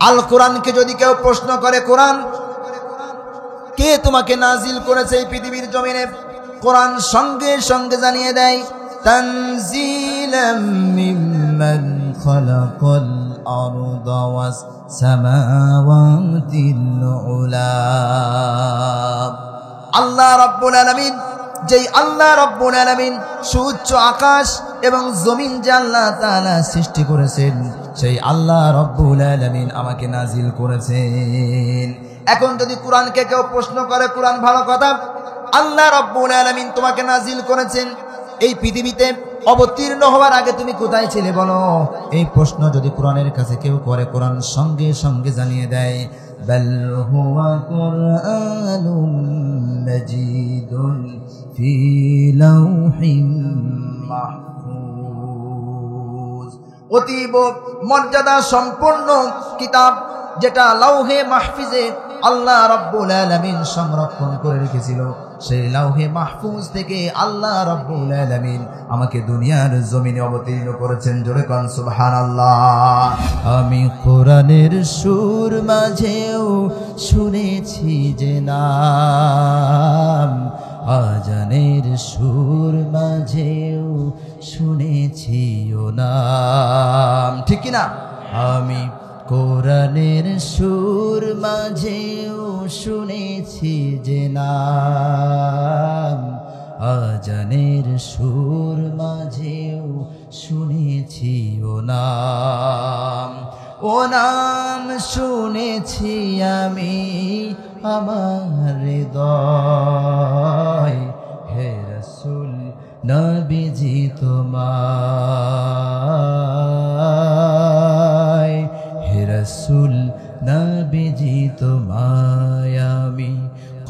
আল কোরআনকে যদি কেউ প্রশ্ন করে, কোরআন কে তোমাকে নাজিল করেছে এই পৃথিবীর জমিনে, কোরআন সঙ্গে সঙ্গে জানিয়ে দেয়, তানজিলাম মিম্মান খালাকাল আরদা ওয়াস সামাওয়াতিল উলা। আল্লাহ রাব্বুল আলামিন, যেই আল্লাহ রাব্বুল আলামিন সুউচ্চ আকাশ এবং জমিন যে আল্লাহ তাআলা সৃষ্টি করেছেন, সেই আল্লাহ রাব্বুল আলামিন আমাকে নাজিল করেছেন। এখন যদি কোরআনকে কেউ প্রশ্ন করে, কোরআন ভালো কথা, আল্লাহ রাব্বুল আলামিন তোমাকে নাজিল করেছেন, এই পৃথিবীতে অবতীর্ণ হওয়ার আগে তুমি কোথায় ছিলে বলো? এই প্রশ্ন যদি কোরআনের কাছে কেউ করে, কোরআন সঙ্গে সঙ্গে জানিয়ে দেয়, বাল হুয়া কুরআনুম মাজিদুন ফি লাউহিম মাহফুজ। অতীব মর্যাদা সম্পন্ন কিতাব, যেটা লাউহে মাহফুজে আল্লাহ রাব্বুল আলামিন সংরক্ষণ করে রেখেছিল, সেই লাউহে মাহফুজ থেকে আল্লাহ রাব্বুল আলামিন আমাকে দুনিয়ার জমিনে অবতীর্ণ করেছেন। জোরে কোন সুবহানাল্লাহ। আমি কোরআনের সুর মাঝেও শুনেছি যে নাম, আজানের সুর মাঝেও শুনেছি ও নাম, ঠিক কিনা? আমি কোরআনের সুর মাঝেও শুনেছি যে নাম, আজানের সুর মাঝেও শুনেছি ও নাম। ও নাম শুনেছি আমি আমার হৃদয়, হে রাসূল নবীজি তোমায়, হে রাসূল নবীজি তোমায় আমি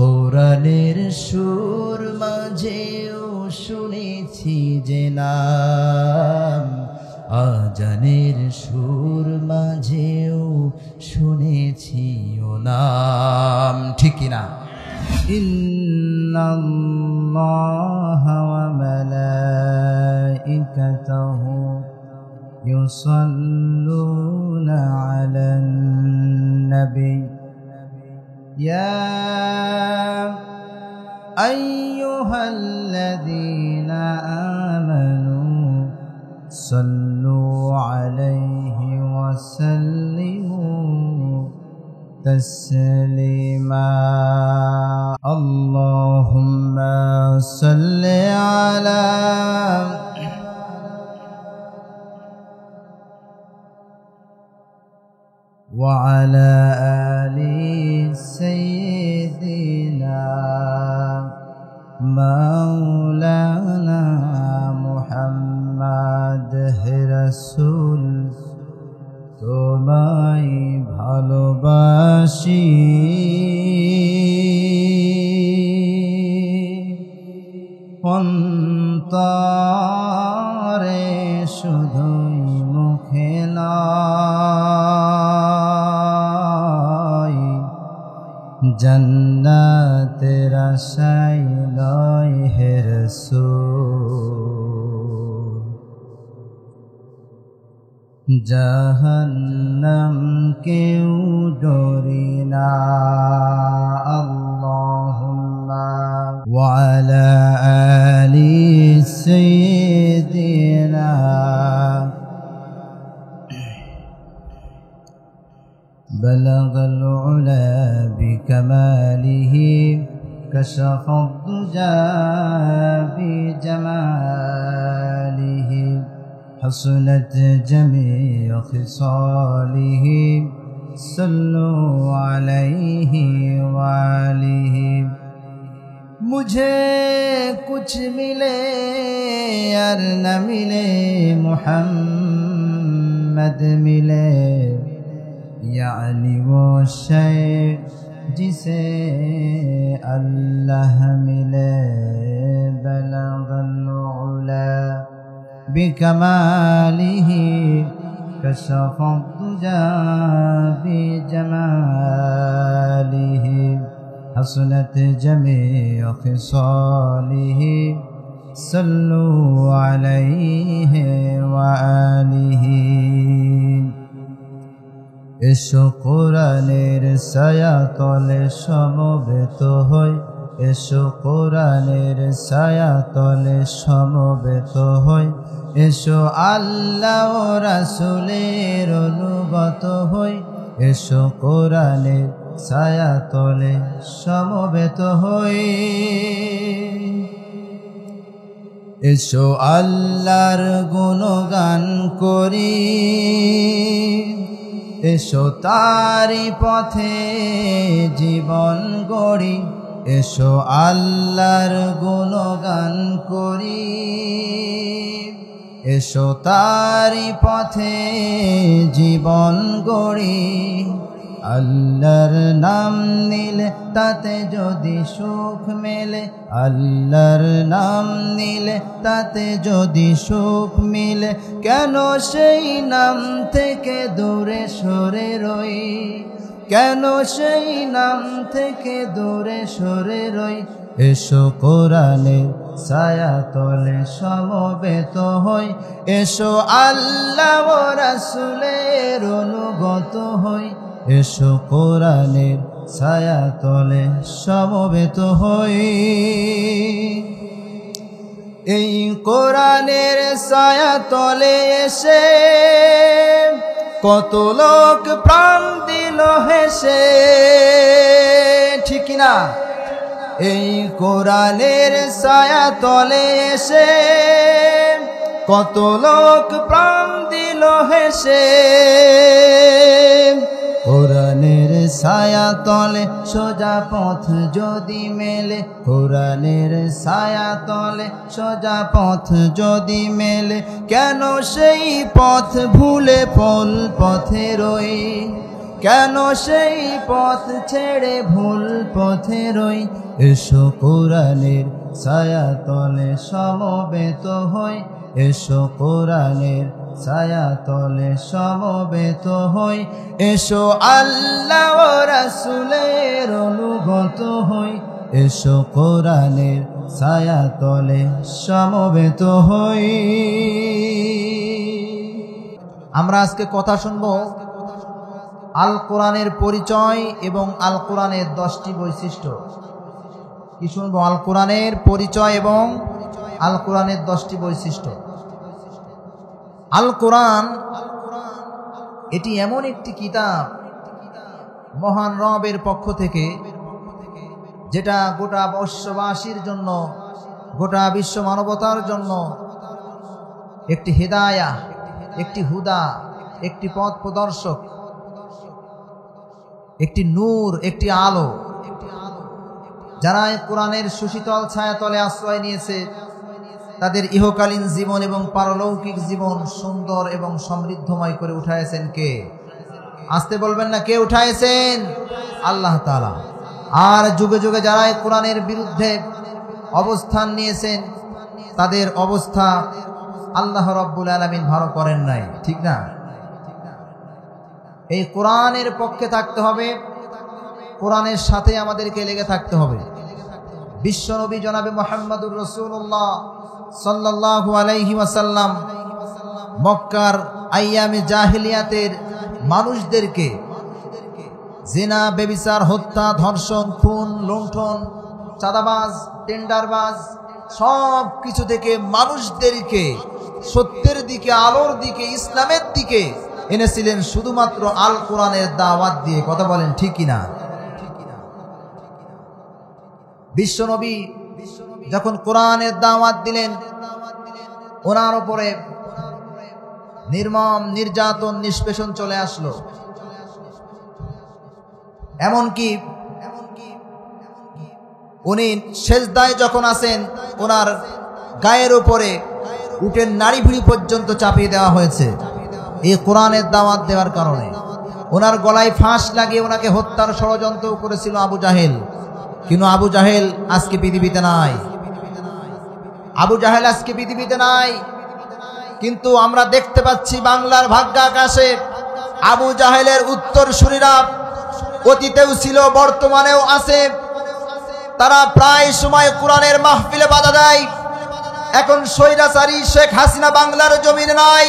কোরআনের সুর মাঝেও শুনেছি যে নাম, আজানের সুর মাঝেও শুনেছি ও নাম, ঠিক কিনা? ইন্নাল্লাহা ওয়া মালাইকাতাহু ইউসাল্লুনা আলান নবী ইয়া আইয়ুহাল্লাযীনা আমানু সাল্লু আলাইহি ওয়া সাল্লিমু তাসলিমা। আল্লাহুম্মা সাল্লি আলা ওয়া আলা আলি সাইয়্যিদিনা মাওলানা মুহাম্মদ। হে রাসূল তোমায় ভালোবাসি, অন্তরে শুধুই মুখে নয়, জান্নাতের আশায় নয় হে রাসূল, জাহান্নাম কেউ ডরি না। আল্লাহুম্মা ওয়া আলা আলি সাইয়্যিদিনা বালাগাল উলা বিকামালিহি কাশাফাদ দুজা বিজামালিহি حسنت جميع خصاله صلوا عليه وآله। मुझे कुछ मिले और न मिले, मुहम्मद मिले, यानी वो शय जिसे अल्लाह मिले। बलगल उला بكماله كشف الدجى بجماله حسنت جميع خصاله صلوا عليه وآله। এসো কোরআনের ছায়া তলে সমবেত হই, এসো কোরআনের ছায়া তলে সমবেত হই, এসো আল্লাহ ও রাসূলের অনুগত হই, এসো কোরআনের ছায়া তলে সমবেত হই। এসো আল্লাহর গুণগান করি, এসো তারি পথে জীবন গড়ি, এসো আল্লাহর গুণগান করি, এসো তারি পথে জীবন গড়ি। আল্লাহর নাম নিলে তাতে যদি সুখ মেলে, আল্লাহর নাম নিলে তাতে যদি সুখ মিলে, কেন সেই নাম থেকে দূরে সরে রই, কেন সেই নাম থেকে দূরে সরে রই। এসো কোরআনের ছায়া তলে সমবেত হই, এসো আল্লাহ ও রাসূলের অনুগত হই, এসো কোরআনের ছায়া তলে সমবেত হই। এই কোরআনের ছায়া তলে এসে কত লোক প্রাণ দিল হেসে, ঠিক না? এই কোরআনের ছায়া তলে এসে কত লোক প্রাণ দিল হেসে। কোরআনের ছায়া তলে সোজা পথ যদি মেলে, কোরআনের ছায়া তলে সোজা পথ যদি মেলে, কেন সেই পথ ভুলে পল পথে রই, কেন সেই পথ ছেড়ে ভুল পথে রই। এসো কোরআনের ছায়া তলে সমবেত হই, এসো কোরআনের ছায়া তলে সমবেত হই, এসো আল্লাহ ও রাসূলের অনুগত হই, এসো কোরআনের ছায়া তলে সমবেত হই। আমরা আজকে কথা শুনবো আল কোরআনের পরিচয় এবং আল কোরআনের 10টি বৈশিষ্ট্য। কি শুনবো? আল কোরআনের পরিচয় এবং আল কোরআনের 10টি বৈশিষ্ট্য। আল কোরআন এটি এমন একটি কিতাব মহান রবের পক্ষ থেকে, যেটা গোটা বিশ্ববাসীর জন্য, গোটা বিশ্ব মানবতার জন্য একটি হিদায়াহ, একটি হুদা, একটি পথ প্রদর্শক, একটি নূর, একটি আলো। যারা কোরআনের সুশীতল ছায়াতলে আশ্রয় নিয়েছে, তাদের ইহকালীন জীবন এবং পারলৌকিক জীবন সুন্দর এবং সমৃদ্ধময় করে উঠাইছেন কে? আসতে বলবেন না, কে উঠাইছেন? আল্লাহ তাআলা। আর যুগে যুগে যারা কোরআনের বিরুদ্ধে অবস্থান নিয়েছেন, তাদের অবস্থা আল্লাহ রাব্বুল আলামিন ভালো করেন নাই, ঠিক না? এই কোরআনের পক্ষে থাকতে হবে, কোরআনের সাথে আমাদেরকে লেগে থাকতে হবে। বিশ্বনবী জনাবে মুহাম্মদুর রাসূলুল্লাহ সাল্লাল্লাহু আলাইহি ওয়াসাল্লাম মক্কার আইয়ামে জাহিলিয়াতের মানুষদেরকে জিনা, বেবিচার, হত্যা, ধর্ষণ, খুন, লুণ্ঠন, চাঁদাবাজ, টেন্ডারবাজ সব কিছু থেকে মানুষদেরকে সত্যের দিকে, আলোর দিকে, ইসলামের দিকে এনেছিলেন শুধুমাত্র আল কোরআনের দাওয়াত দিয়ে। কথা বলেন ঠিক কিনা? বিশ্বনবী যখন কোরআনের দাওয়াত দিলেন, ওনার উপরে নির্মম নির্যাতন, নিষ্পেষণ চলে আসলো। এমনকি উনি সেজদায় যখন আছেন, ওনার গায়ের উপরে উটের নাড়ি ভুঁড়ি পর্যন্ত চাপিয়ে দেওয়া হয়েছে এই কোরআনের দাওয়াত দেওয়ার কারণে। ওনার গলায় ফাঁস লাগিয়ে ওনাকে হত্যার ষড়যন্ত্র করেছিল আবু জাহেল। কিন্তু আবু জাহেল আজকে পৃথিবীতে নাই, আবু জাহেল আজকে পৃথিবীতে নাই। কিন্তু আমরা দেখতে পাচ্ছি বাংলার ভাগ্যাকাশে আবু জাহেলের উত্তরসূরিরা অতীতেও ছিল, বর্তমানেও আছে। তারা প্রায় সময় কোরআনের মাহফিলে বাধা দেয়। এখন স্বৈরাচারী শেখ হাসিনা বাংলার জমিনে নাই,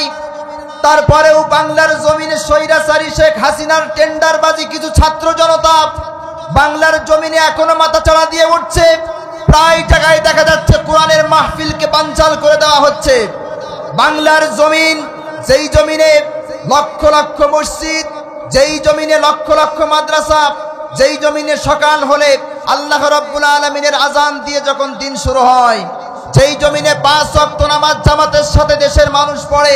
তারপরেও বাংলার জমিনে স্বৈরাচারী শেখ হাসিনার টেন্ডারবাজি কিছু ছাত্র জনতা বাংলার জমিনে এখনো মাথাচাড়া দিয়ে উঠছে। প্রায় জায়গায় দেখা যাচ্ছে কোরআনের মাহফিলকে বানচাল করে দেওয়া হচ্ছে। বাংলার জমিন, যেই জমিনে লক্ষ লক্ষ মসজিদ, যেই জমিনে লক্ষ লক্ষ মাদ্রাসা, যেই জমিনে সকাল হলে আল্লাহ রাব্বুল আলামিনের আজান দিয়ে যখন দিন শুরু হয়, যেই জমিনে 5 ওয়াক্ত নামাজ জামাতের সাথে দেশের মানুষ পড়ে,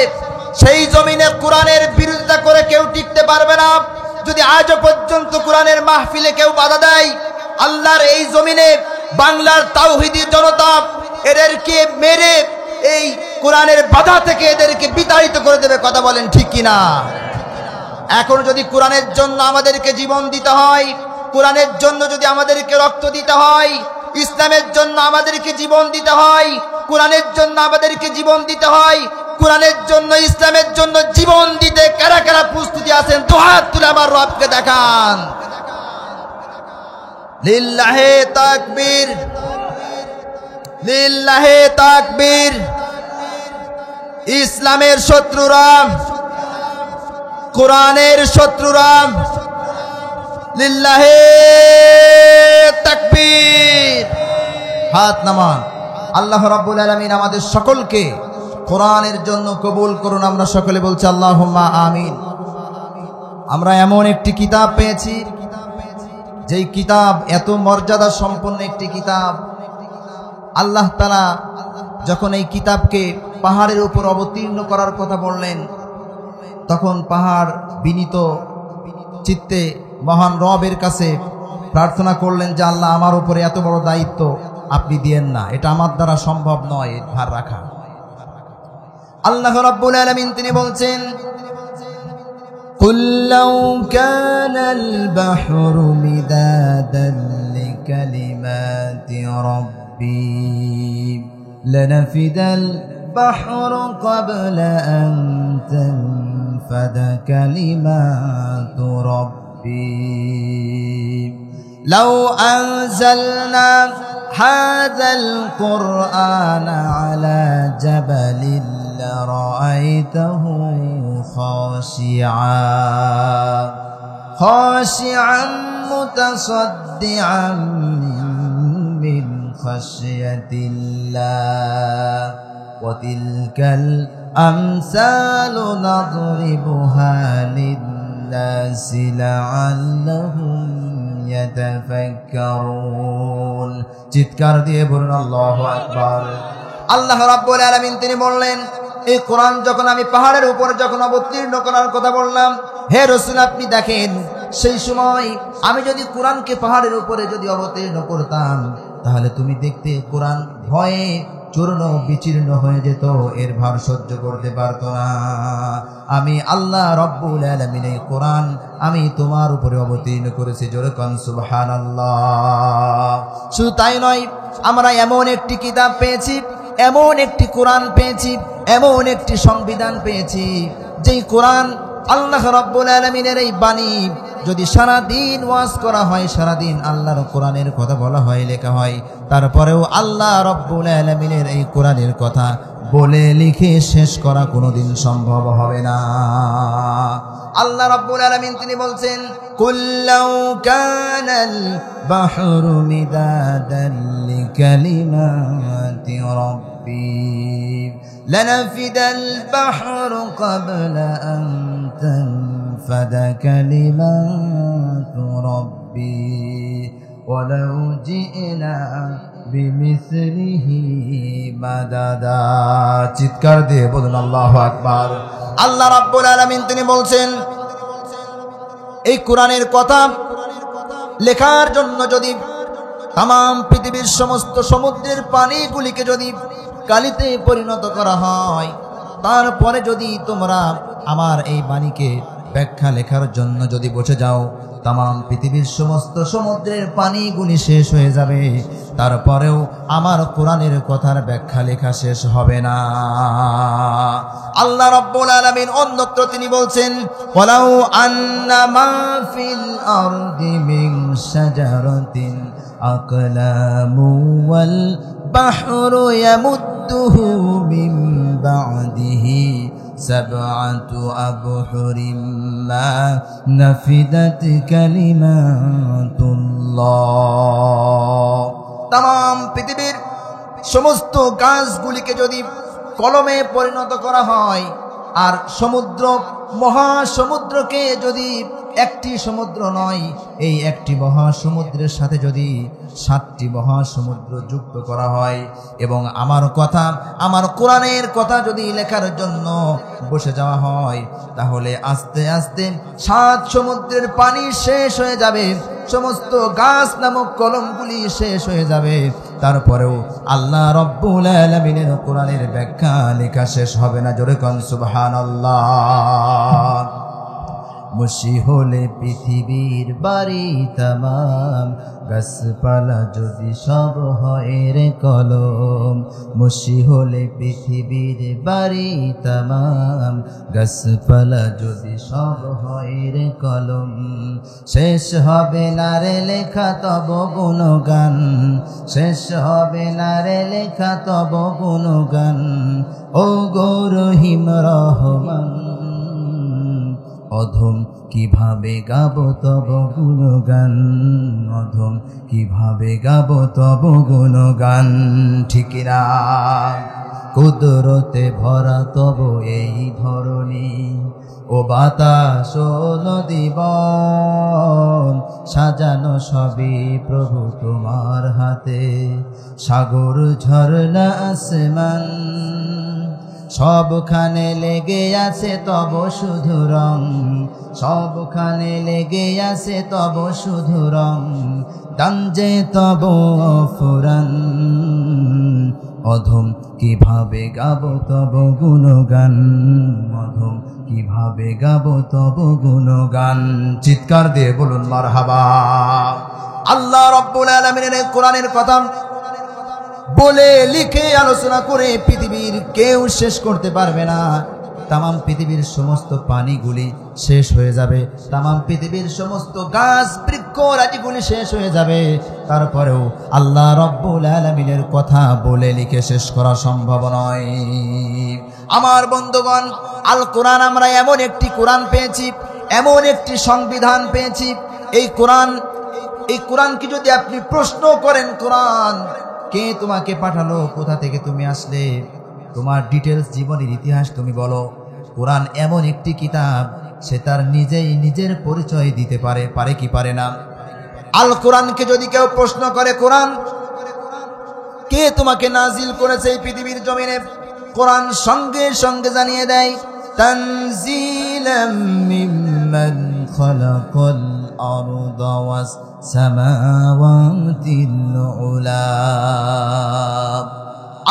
সেই জমিনে কোরআনের বিরোধিতা করে কেউ টিকতে পারবে না। যদি আজও পর্যন্ত কোরআনের মাহফিলে কেউ বাধা দেয়, আল্লাহর এই জমিনে বাংলার তাওহীদি জনতা এদেরকে মেরে এই কোরআনের বাধা থেকে এদেরকে বিতাড়িত করে দেবে। কথা বলেন ঠিক কিনা? এখন যদি কোরআনের জন্য আমাদেরকে জীবন দিতে হয়, কোরআনের জন্য যদি আমাদেরকে রক্ত দিতে হয়, ইসলামের জন্য আমাদেরকে জীবন দিতে হয়, কোরআনের জন্য আমাদেরকে জীবন দিতে হয়, কোরআনের জন্য ইসলামের জন্য জীবন দিতে কারা কারা প্রস্তুতি আছেন? দুহাত তুলে আমার রবকে দেখান। লিল্লাহে তাকবীর, লিল্লাহে তাকবীর। ইসলামের শত্রুরা, কোরআনের শত্রুরা, লিল্লাহে তাকবীর। হাত নামান। আল্লাহ রাব্বুল আলামিন আমাদের সকলকে কোরআনের জন্য কবুল করুন। আমরা সকলে বলছি আল্লাহুম্মা আমিন। আমরা এমন একটি কিতাব পেয়েছি, যেই কিতাব এত মর্যাদা সম্পন্ন একটি কিতাব। আল্লাহ তাআলা যখন এই কিতাবকে পাহাড়ের উপর অবতীর্ণ করার কথা বললেন, তখন পাহাড় বিনীত চিত্তে মহান রবের কাছে প্রার্থনা করলেন যে আল্লাহ, আমার উপরে এত বড় দায়িত্ব আপনি দিয়েন না, এটা আমার দ্বারা সম্ভব নয় এর ভার রাখা। আল্লাহ রাব্বুল আলামিন তিনি বলছেন, কুল লাউ কানাল বাহরু মিদাদান লিকালিমাতি রাব্বি লানাফিদাল বাহরু ক্বাবলা আন তানফাদা কালিমাতু রাব্বি লাউ আনজালনা হাযাল কুরআনা আলা জাবালিন লারাআইতাহু খাশিআন মুতাসাদ্দিআন মিন খাশিয়াতিল্লাহ ওয়া তিলকাল আমসালু নাদরিবুহা লিন-নাসি লাআল্লাহুম ইয়াতাফাক্কারুন। চিৎকার দিয়ে বলুন আল্লাহু আকবার। আল্লাহ রাব্বুল আলামিন তিনি বললেন, এই কোরআন যখন আমি পাহাড়ের উপরে যখন অবতীর্ণ করার কথা বললাম, হে রাসূল আপনি দেখেন, সেই সময় আমি যদি কোরআনকে পাহাড়ের উপরে যদি অবতীর্ণ করতাম, তাহলে তুমি দেখতে কোরআন ভয়ে চূর্ণ বিচীর্ণ হয়ে যেত, এর ভার সহ্য করতে পারত না। আমি আল্লাহ রাব্বুল আলামিন এই কোরআন আমি তোমার উপরে অবতীর্ণ করেছি। জোরে কোন সুবহানাল্লাহ। শুধু তাই নয়, আমরা এমন একটি কিতাব পেয়েছি, এমন একটি কোরআন পেয়েছি, এমন একটি সংবিধান পেয়েছি, যেই কোরআন আল্লাহ রাব্বুল আলামিনের এই বাণী যদি সারা দিন ওয়াজ করা হয়, সারা দিন আল্লাহর কোরআনের কথা বলা হয়, লেখা হয়, তারপরেও আল্লাহ রাব্বুল আলামিনের এই কোরআনের কথা বলে লিখে শেষ করা কোনোদিন সম্ভব হবে না। আল্লাহ রাব্বুল আলামিন তিনি বলছেন, কুল লাউ কানাল বাহরু মিদাদান লিকালিমাতি রাব্বি লানাফিদাল বাহরু ক্বাবলা আন তানফাদা কালিমাতু রাব্বি ওয়ালাউ জি'না বিমিসলিহি মাদাদা। চিৎকার দিয়ে বলুন আল্লাহু আকবার। আল্লাহ রাব্বুল আলামিন তিনি বলছেন, এই কোরআনের কথা লেখার জন্য যদি তামাম পৃথিবীর সমস্ত সমুদ্রের পানিগুলিকে যদি কালিতে পরিণত করা হয়, তারপরে যদি তোমরা আমার এই বাণীকে ব্যাখ্যা লেখার জন্য যদি বসে যাও, তামাম পৃথিবীর সমস্ত সমুদ্রের পানিগুলি শেষ হয়ে যাবে, তারপরেও আমার কোরআনের কথার ব্যাখ্যা লেখা শেষ হবে না। আল্লাহ রাব্বুল আলামিন অন্যত্র তিনি বলছেন, ওয়ালাউ আন্না মা ফিল আরদি মিন শাজারাতিন আকলামু ওয়াল বাহরু ইয়ামুদ্দুহু মিন বা'দিহি সাবআতু আবহুরিম মা নাফিদাত কালিমাতুল্লাহ। তাম পৃথিবীর সমস্ত গাছগুলিকে যদি কলমে পরিণত করা হয়, আর সমুদ্র মহাসমুদ্রকে যদি একটি সমুদ্র নয়, এই একটি মহাসমুদ্রের সাথে যদি 7টি মহাসমুদ্র যুক্ত করা হয়, এবং আমার কথা, আমার কোরআনের কথা যদি লেখার জন্য বসে যাওয়া হয়, তাহলে আস্তে আস্তে 7 সমুদ্রের পানি শেষ হয়ে যাবে, সমস্ত গাছ নামক কলমগুলি শেষ হয়ে যাবে, তারপরেও আল্লাহ রব্বুল আলামিনের কোরআনের ব্যাখ্যা লেখা শেষ হবে না। জোরে কোন সুবহানাল্লাহ। মুশি হলে পৃথিবীর বাড়ি তামাম, গাছপালা যদি সব হয় রে কলম। মুশি হলে পৃথিবীর বাড়ি তামাম, গাছপালা যদি সব হয় রে কলম। শেষ হবে না রে লেখা তব গুণগান, শেষ হবে না রে লেখা তব গুণগান। ও গো রহিম রহমান, অধম কিভাবে গাবো তব গুণগান, অধম কিভাবে গাবো তব গুণগান। ঠিক না? কুদরতে ভরা তব এই ধরণী, ও বাতাস ও নদী বন, সাজানো সবই প্রভু তোমার হাতে। সাগর ঝরনা আসমান, সবখানে লেগে আছে তব শুধু রং, সবখানে লেগে আছে তব শুধু রং। গঞ্জে তব ফুরান, অধম কিভাবে গাবো তব গুণগান, অধম কিভাবে গাবো তব গুণগান। চিৎকার দিয়ে বলুন মারহাবা। আল্লাহ রাব্বুল আলামিনের কোরআনের কথা বলে লিখে আলোচনা করে পৃথিবীর কেউ শেষ করতে পারবে না। তামাম পৃথিবীর সমস্ত পানিগুলি শেষ হয়ে যাবে, তামাম পৃথিবীর সমস্ত গাছ বৃক্ষ রাজিগুলি শেষ হয়ে যাবে, তারপরেও আল্লাহ রাব্বুল আলামিনের কথা বলে লিখে শেষ করা সম্ভব নয়। আমার বন্ধুগণ, আল কোরআন, আমরা এমন একটি কোরআন পেয়েছি, এমন একটি সংবিধান পেয়েছি। এই কোরআনকে যদি আপনি প্রশ্ন করেন, কোরআন কে তোমাকে পাঠালো, কোথা থেকে তুমি আসলে, তোমার ডিটেলস জীবনের ইতিহাস তুমি বলো, কোরআন এমন একটি কিতাব, সে তার নিজেই নিজের পরিচয় দিতে পারে, পারে কি পারে না? আল কোরআনকে যদি কেউ প্রশ্ন করে, কোরআন কে তোমাকে নাজিল করেছে এই পৃথিবীর জমিনে, কোরআন সঙ্গে সঙ্গে জানিয়ে দেয়, তানজিলাম মিম্মান খালাকাল আরদা ওয়াস সামাওয়াতিল উলা।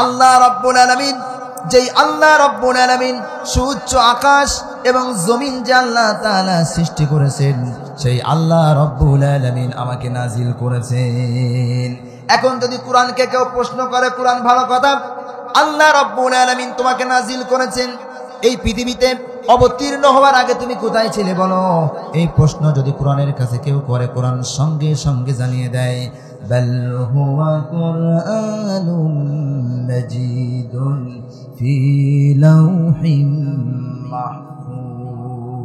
আল্লাহ রাব্বুল আলামিন, যেই আল্লাহ রাব্বুল আলামিন সুউচ্চ আকাশ এবং জমিন যে আল্লাহ তাআলা সৃষ্টি করেছেন, সেই আল্লাহ রাব্বুল আলামিন আমাকে নাজিল করেছেন। এখন যদি কোরআনকে কেউ প্রশ্ন করে, কোরআন ভালো কথা, আল্লাহ রাব্বুল আলামিন তোমাকে নাজিল করেছেন, এই পৃথিবীতে অবতীর্ণ হওয়ার আগে তুমি কোথায় ছিলে বলো? এই প্রশ্ন যদি কোরআনের কাছে কেউ করে, কোরআন সঙ্গে সঙ্গে জানিয়ে দেয়, বাল হুয়া কুরআনুম মাজিদুন ফি লাউহিম মাহফুজ।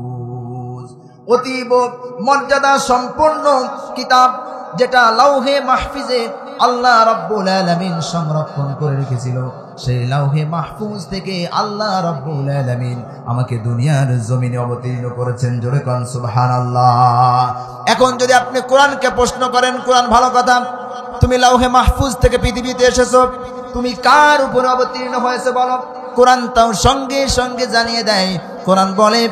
অতীব মর্যাদা সম্পন্ন কিতাব, যেটা লাউহে মাহফুজে আল্লাহ রাব্বুল আলামিন সংরক্ষণ করে রেখেছিল, সেই লাউহে মাহফুজ থেকে আল্লাহ রাব্বুল আলামিন আমাকে দুনিয়ার জমিনে অবতীর্ণ করেছেন। জোরে কোন সুবহানাল্লাহ। এখন যদি আপনি কোরআনকে প্রশ্ন করেন, কোরআন ভালো কথা, তুমি লাউহে মাহফুজ থেকে পৃথিবীতে এসেছো, তুমি কার উপরে অবতীর্ণ হয়েছে বলো? কোরআন তাও সঙ্গে সঙ্গে জানিয়ে দেয়। কোরআন বলে,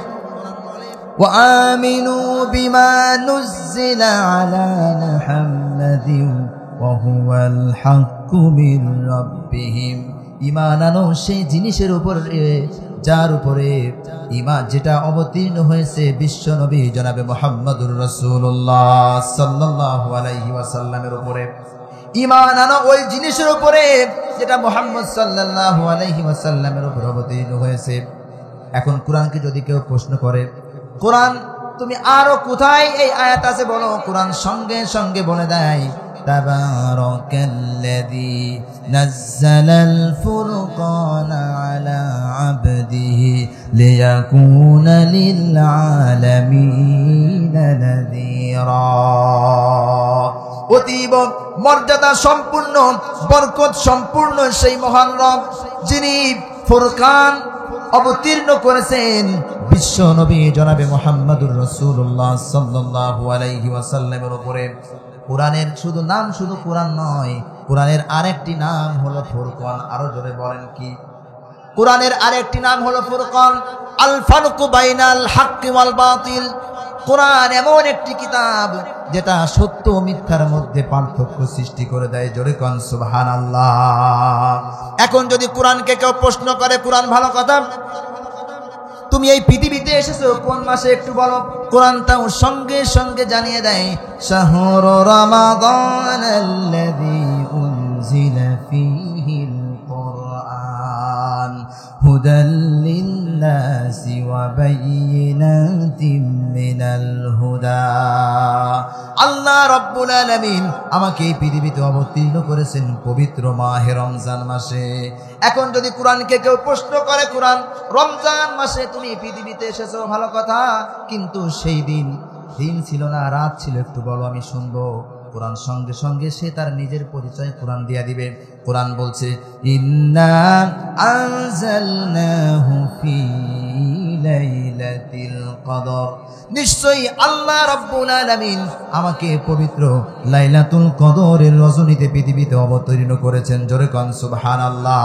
ওয়া আমিনু বিমা নুজ্জিলা আলা মুহাম্মাদিন ওয়া হুয়াল হাক্কু মির রাব্বিহিম। ঈমান আনো সেই জিনিসের উপরে যার উপরে ঈমান, যেটা অবতীর্ণ হয়েছে বিশ্ব নবী জনাবে মুহাম্মদুর রাসূলুল্লাহ সাল্লাল্লাহু আলাইহি ওয়াসাল্লামের উপরে। ঈমান আনো ওই জিনিসের উপরে যেটা মুহাম্মদ সাল্লাল্লাহু আলাইহি ওয়াসাল্লামের উপর অবতীর্ণ হয়েছে। এখন কোরআনকে যদি কেউ প্রশ্ন করে, কোরআন তুমি আরো কোথায় এই আয়াত আছে বলো? কোরআন সঙ্গে সঙ্গে বলে দেয়, তাবারাকাল্লাযী নাযালাল ফুরকানা আলা আবদিহি লিয়াকুনা লিল আলামিনা নাযীরা। অতীব মর্যাদা সম্পূর্ণ, বরকত সম্পূর্ণ সেই মহান রব যিনি ফুরকান অবতীর্ণ করেছেন বিশ্ব নবী জনাবে মুহাম্মদুর রাসূলুল্লাহ সাল্লাল্লাহু আলাইহি ওয়াসাল্লামের উপরে। কোরআনের শুধু নাম শুধু কোরআন নয়, কোরআনের আরেকটি নাম হলো ফুরকান। আরো জোরে বলেন কি? কোরআনের আরেকটি নাম হলো ফুরকান, আল ফারকু বাইনাল হাক্কি ওয়াল বাতিল। কোরআন এমন একটি কিতাব যেটা সত্য ও মিথ্যার মধ্যে পার্থক্য সৃষ্টি করে দেয়। জোরে কোন সুবহানাল্লাহ। এখন যদি কোরআনকে কেউ প্রশ্ন করে, কোরআন ভালো কথা, তুমি এই পৃথিবীতে এসেছো কোন মাসে একটু বলো, কোরআন তাও সঙ্গে সঙ্গে জানিয়ে দেয়, শাহরু রমাদানাল্লাযী উনজিলা ফীহিল কুরআন হুদাল লিন্নাসি ওয়া বায়িনাতিম মিনাল হুদা। আল্লাহ রাব্বুল আলামিন আমাকে এই পৃথিবীতে অবতীর্ণ করেছেন পবিত্র মাহে রমজান মাসে। এখন যদি কোরআনকে কেউ প্রশ্ন করে, কোরআন রমজান মাসে তুমি পৃথিবীতে এসেছো ভালো কথা, কিন্তু সেই দিন ছিল না, রাত ছিল, একটু বলো আমি শুনবো। কোরআন সঙ্গে সঙ্গে সে তার নিজের পরিচয় কোরআন দিয়া দিবে। কোরআন বলছে, ইন্না আনজালনাহু ফী লাইলাতিল কদর। নিশ্চয়ই আল্লাহ রাব্বুল আলামিন আমাকে পবিত্র লাইলাতুল কদরের রজনীতে পৃথিবীতে অবতীর্ণ করেছেন। জোরে কোন সুবহানাল্লাহ।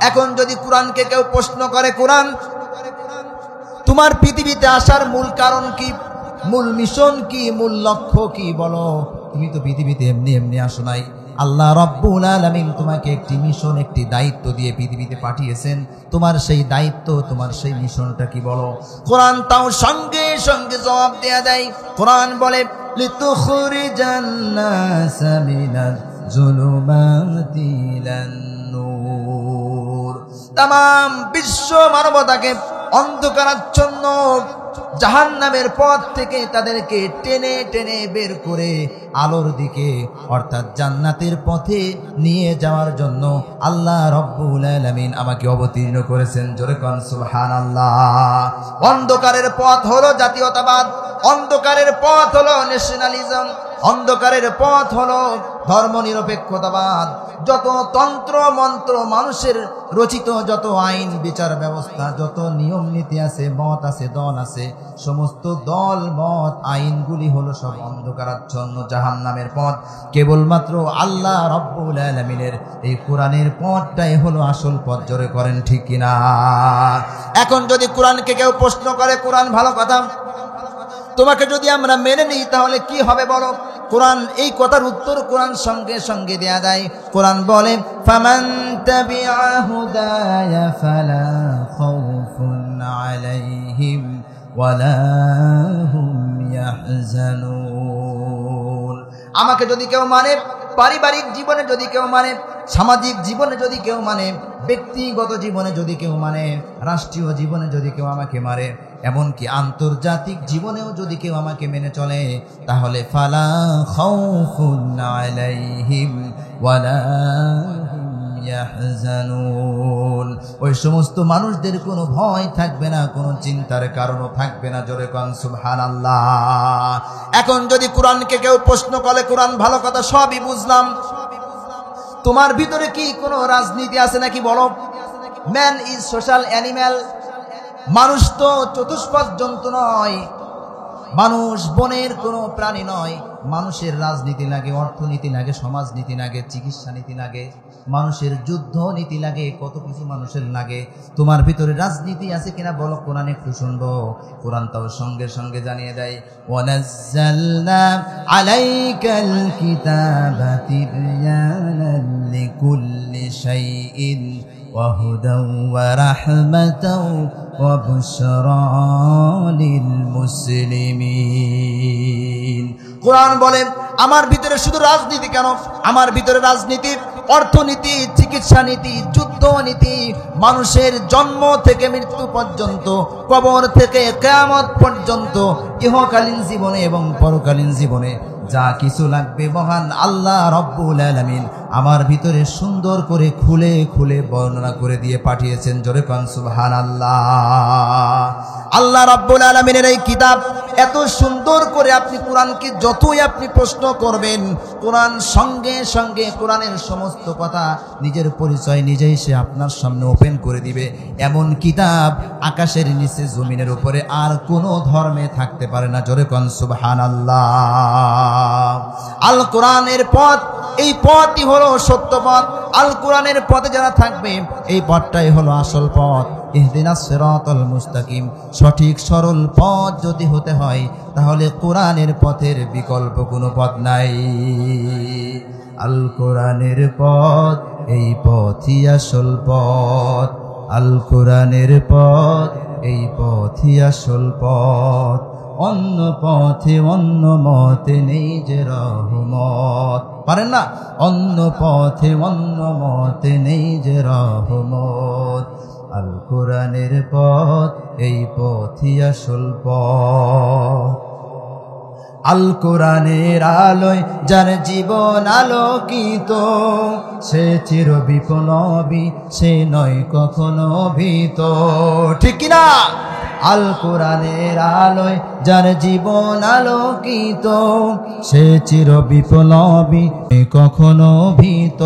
এখন যদি কোরআনকে কেউ প্রশ্ন করে, কোরআন তোমার পৃথিবীতে আসার মূল কারণ কি, মূল মিশন কি, মূল লক্ষ্য কি বলো? তুমি তো পৃথিবীতে এমনি এমনি আসো নাই। আল্লাহ রাব্বুল আলামিন তোমাকে একটি মিশন, একটি দায়িত্ব দিয়ে পৃথিবীতে পাঠিয়েছেন। তোমার সেই দায়িত্ব, তোমার সেই মিশনটা কি বলো? কোরআন তাও সঙ্গে সঙ্গে জবাব দেয়া দেয়। কোরআন বলে, লিতুখরিজান নাসা মিনাজ যুলুমাতি ইলান নূর। তামাম বিশ্ব মানবতাকে অন্ধকারাচ্ছন্ন জাহান্নামের পথ থেকে তাদেরকে টেনে টেনে বের করে আলোর দিকে অর্থাৎ জান্নাতের পথে নিয়ে যাওয়ার জন্য আল্লাহ রাব্বুল আলামিন আমাকে অবতীর্ণ করেছেন। জোরে কোন সুবহানাল্লাহ। অন্ধকারের পথ হলো জাতীয়তাবাদ, অন্ধকারের পথ হলো ন্যাশনালিজম, অন্ধকারের পথ হলো ধর্মনিরপেক্ষতাবাদ। যত তন্ত্র মন্ত্র, মানুষের রচিত যত আইন বিচার ব্যবস্থা, যত নিয়ম নীতি আছে, মত আছে, দল আছে, সমস্ত দল মত আইনগুলি হলো সব অন্ধকারাচ্ছন্ন জাহান্নামের পথ। কেবলমাত্র আল্লাহ রাব্বুল আলামিনের এই কোরআনের পথটাই হলো আসল পথ। জোরে করেন ঠিক কিনা? এখন যদি কোরআনকে কেউ প্রশ্ন করে, কোরআন ভালো কথা, তোমাকে যদি আমরা মেনে নিই তাহলে কি হবে বলো? কোরআন এই কথার উত্তর কোরআন সঙ্গে সঙ্গে দেয়া দেয়। কোরআন বলে, ফামান তাবিআ হুদায়া ফালা খাউফুন আলাইহিম ওয়ালা হুম ইয়াহজানুন। আমাকে যদি কেউ মানে, পারিবারিক জীবনে যদি কেউ মানে, সামাজিক জীবনে যদি কেউ মানে, ব্যক্তিগত জীবনে যদি কেউ মানে, রাষ্ট্রীয় জীবনে যদি কেউ আমাকে মারে, এমনকি আন্তর্জাতিক জীবনেও যদি কেউ আমাকে মেনে চলে, তাহলে ফালা খাউফুন আলাইহিম ওয়ালা হুম ইয়াহজানুন। ওই সমস্ত মানুষদের কোনো ভয় থাকবে না, কোনো চিন্তার কারণও থাকবে না। জোরে কোন সুবহানাল্লাহ। এখন যদি কোরআনকে কেউ প্রশ্ন করে, কোরআন ভালো কথা, সবই বুঝলাম, তোমার ভিতরে কি কোনো রাজনীতি আছে নাকি বলো? Man is social animal. মানুষ তো চতুষ্পদ জন্তু নয়, মানুষ বনের কোনো প্রাণী নয়। মানুষের রাজনীতি লাগে, অর্থনীতি লাগে, সমাজনীতি লাগে, চিকিৎসা নীতি লাগে, মানুষের যুদ্ধ নীতি লাগে, কত কিছু মানুষের লাগে। তোমার ভিতরে রাজনীতি আছে কিনা বলো? কোরআন একটু শুনবো। কোরআন তাও সঙ্গে সঙ্গে জানিয়ে দেয়, ওয়ানাজ্জালনা আলাইকাল কিতাবা তিবয়ানান লিকুল্লি শাইইন ওয়া হুদাও ওয়া রাহমাতাও ওয়া বুশরা লিল মুসলিমিন। কোরআন বলে, আমার ভিতরে শুধু রাজনীতি কেন, আমার ভিতরে রাজনীতি, অর্থনীতি, চিকিৎসা নীতি, যুদ্ধ নীতি, মানুষের জন্ম থেকে মৃত্যু পর্যন্ত, কবর থেকে কিয়ামত পর্যন্ত, ইহকালীন জীবনে এবং পরকালীন জীবনে যা কিছু লাগবে মহান আল্লাহ রব্বুল আলামিন আমার ভিতরে সুন্দর করে খুলে খুলে বর্ণনা করে দিয়ে পাঠিয়েছেন। জোরে কোন সুবহানাল্লাহ। আল্লাহ রব্বুল আলামিনের এই কিতাব এত সুন্দর করে, আপনি কোরআনকে যতই আপনি প্রশ্ন করবেন, কোরআন সঙ্গে সঙ্গে কোরআনের সমস্ত কথা, নিজের পরিচয় নিজেই সে আপনার সামনে ওপেন করে দিবে। এমন কিতাব আকাশের নিচে জমিনের উপরে আর কোনো ধর্মে থাকতে পারে না। জোরে কোন সুবহানাল্লাহ। আল কোরআনের পথ, এই পথই হলো সত্য পথ। আল কোরআনের পথে যারা থাকবে, এই পথটাই হলো আসল পথ। ইহদিনাস সিরাতাল মুস্তাকিম, সঠিক সরল পথ যদি হতে হয় তাহলে কোরআনের পথের বিকল্প কোনো পথ নাই। আল কোরআনের পথ, এই পথই আসল পথ। আল কোরআনের পথ, এই পথই আসল পথ। অন্য পথে অন্য মতে নেই যে রহমত। পারেন না? অন্য পথে অন্য মতে নেই যে রহমত। আল কোরআনের পথ, এই পথই আসল পথ। আল কোরআনের আলোয় যার জীবন আলোকিত, সে চির বিপ্লবী, সে নয় কখনো ভীত। ঠিক কিনা? আল কোরআনের আলোয় যার জীবন আলোকিত, সে চির বিপ্লবী, কখনো ভীত।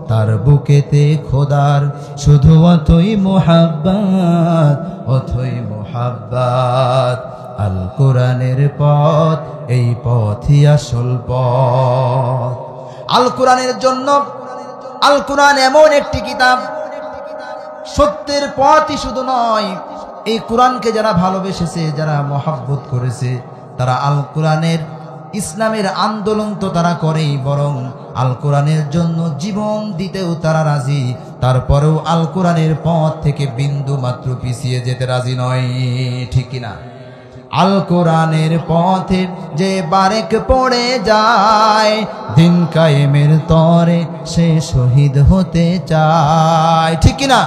তার বুকেতে খোদার শুধু অথই মুহাব্বত, অথই মুহাব্বত। আল কোরআনের পথ, এই পথই আসল পথ। আল কোরআনের জন্য, আল কোরআন এমন একটি কিতাব, সত্যের পথই শুধু নয়, এই কোরআনকে যারা ভালোবেসেছে, যারা মহাব্বত করেছে, তারা আল কোরআনের, ইসলামের আন্দোলন তো তারা করেই, বরং আল কোরআনের জন্য জীবন দিতেও তারা রাজি। তারপরেও আল কোরআনের পথ থেকে বিন্দু মাত্র পিছিয়ে যেতে রাজি নয়। ঠিক কিনা? আল কোরআনের পথে যে বারেক পড়ে যায়, দিন কায়েমের তরে সে শহীদ হতে চায়। ঠিক কিনা?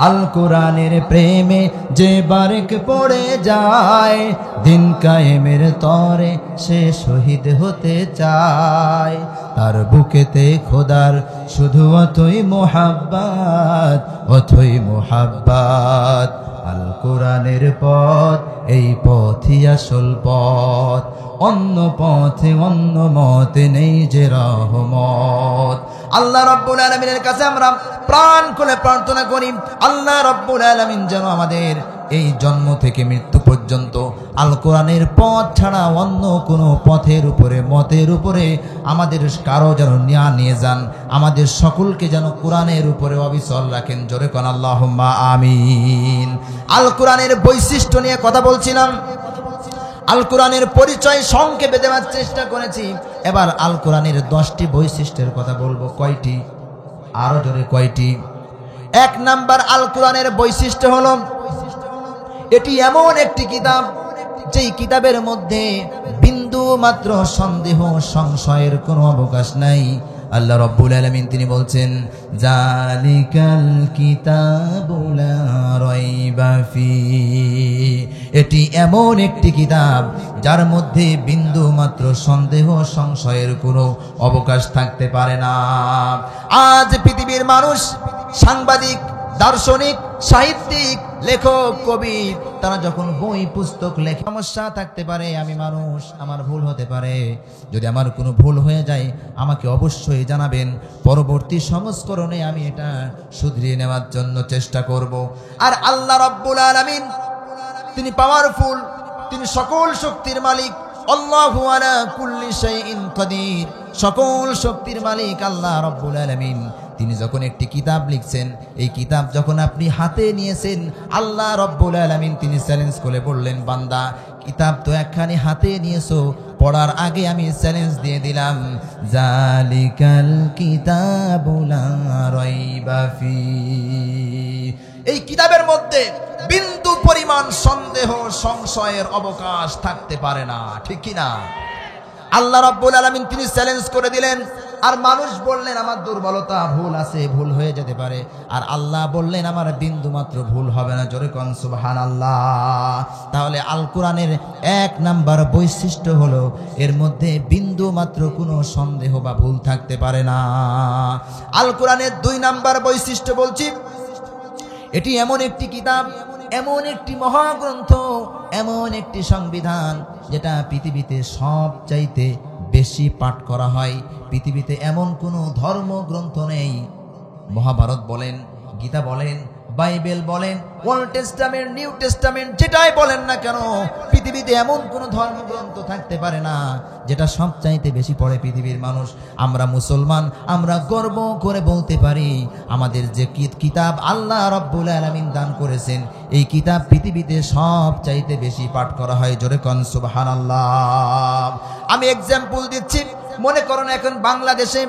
আল কোরআনের প্রেমে যে বারেক পড়ে যায়, দিন কায়েমের তরে সে শহীদ হতে চায়। তার বুকেতে খোদার শুধু অথই মুহাব্বত, অথই মুহাব্বত। আল কোরআনের পথ, এই পথই আসল পথ। অন্য পথে অন্য মতে নেই যে রহমত। আল্লাহ রাব্বুল আলামিনের কাছে আমরা প্রাণ খুলে প্রার্থনা করি, আল্লাহ রাব্বুল আলামিন যেন আমাদের এই জন্ম থেকে মৃত্যু পর্যন্ত আল কোরআনের পথ ছাড়া অন্য কোনো পথের উপরে, মতের উপরে আমাদের কারো যেন নিয়ে যান। আমাদের সকলকে যেন কোরআনের উপরে অবিচল রাখেন। জোরে কোন আল্লাহুম্মা আমিন। আল কোরআনের বৈশিষ্ট্য নিয়ে কথা বলছিলাম, আল কোরআনের পরিচয় সংক্ষেপে দেওয়ার চেষ্টা করেছি। এবার আল কোরআনের 10টি বৈশিষ্ট্যের কথা বলবো। কয়টি? আরো জোরে কয়টি? 1 নাম্বার, আল কোরআনের বৈশিষ্ট্য হলো এটি এমন একটি কিতাব, যেই কিতাবের মধ্যে বিন্দু মাত্র সন্দেহ সংশয়ের কোনো অবকাশ নাই। আল্লাহ রাব্বুল আলামিন তিনি বলছেন, জালিকাল কিতাবু লা রাইবা ফি। এটি এমন একটি কিতাব যার মধ্যে বিন্দু মাত্র সন্দেহ সংশয়ের কোনো অবকাশ থাকতে পারে না। আজ পৃথিবীর মানুষ, সাংবাদিক, দার্শনিক, সাহিত্যিক, লেখক, কবি, তারা যখন বই পুস্তক লেখে, সমস্যা থাকতে পারে, আমি মানুষ, আমার ভুল হতে পারে। যদি আমার কোনো ভুল হয়ে যায় আমাকে অবশ্যই জানাবেন, পরবর্তী সংস্করণে আমি এটা শুধরিয়ে নেওয়ার জন্য চেষ্টা করব। আর আল্লাহ রাব্বুল আলামিন তিনি পাওয়ারফুল, তিনি সকল শক্তির মালিক। আল্লাহু আলা কুল্লি শাইইন কাদির, সকল শক্তির মালিক আল্লাহ রাব্বুল আলামিন। তিনি যখন একটি কিতাব লিখছেন, এই কিতাব যখন আপনি হাতে নিয়েছেন, আল্লাহ রাব্বুল আলামিন তিনি চ্যালেঞ্জ করে বললেন, বান্দা কিতাব তো একখানি হাতে নিয়েছো, পড়ার আগে আমি চ্যালেঞ্জ দিয়ে দিলাম, জালিকাল কিতাবু লা রাইবা ফি। এই কিতাবের মধ্যে বিন্দু পরিমাণ সন্দেহ সংশয়ের অবকাশ থাকতে পারে না। ঠিক কিনা? আল্লাহ রাব্বুল আলামিন তিনি চ্যালেঞ্জ করে দিলেন, আর মানুষ বললেন আমার দুর্বলতা, ভুল আছে, ভুল হয়ে যেতে পারে, আর আল্লাহ বললেন আমার বিন্দু মাত্র ভুল হবে না। জোরে কোন সুবহানাল্লাহ। তাহলে আল কোরআনের 1 নাম্বার বৈশিষ্ট্য হলো এর মধ্যে বিন্দু মাত্র কোনো সন্দেহ বা ভুল থাকতে পারে না। আল কোরআনের 2 নাম্বার বৈশিষ্ট্য বলছি, এটি এমন একটি কিতাব, এমন একটি মহাগ্রন্থ, এমন একটি সংবিধান যেটা পৃথিবীতে সবচাইতে বেশি পাঠ করা হয়। পৃথিবীতে এমন কোনো ধর্মগ্রন্থ নেই, মহাভারত বলেন, গীতা বলেন, বাইবেল বলেন, ওল্ড টেস্টামেন্ট, নিউ টেস্টামেন্ট, যেটাই বলেন না কেন, পৃথিবীতে এমন কোনো ধর্মগ্রন্থ থাকতে পারে না যেটা সবচাইতে বেশি পড়ে পৃথিবীর মানুষ। আমরা মুসলমান, আমরা গর্ব করে বলতে পারি আমাদের যে কিতাব আল্লাহ রাব্বুল আলামিন দান করেছেন, এই কিতাব পৃথিবীতে সবচাইতে বেশি পাঠ করা হয়। জোরে কোন সুবহানাল্লাহ। আমি এক্সাম্পল দিচ্ছি। মনে করুন এখন বাংলাদেশে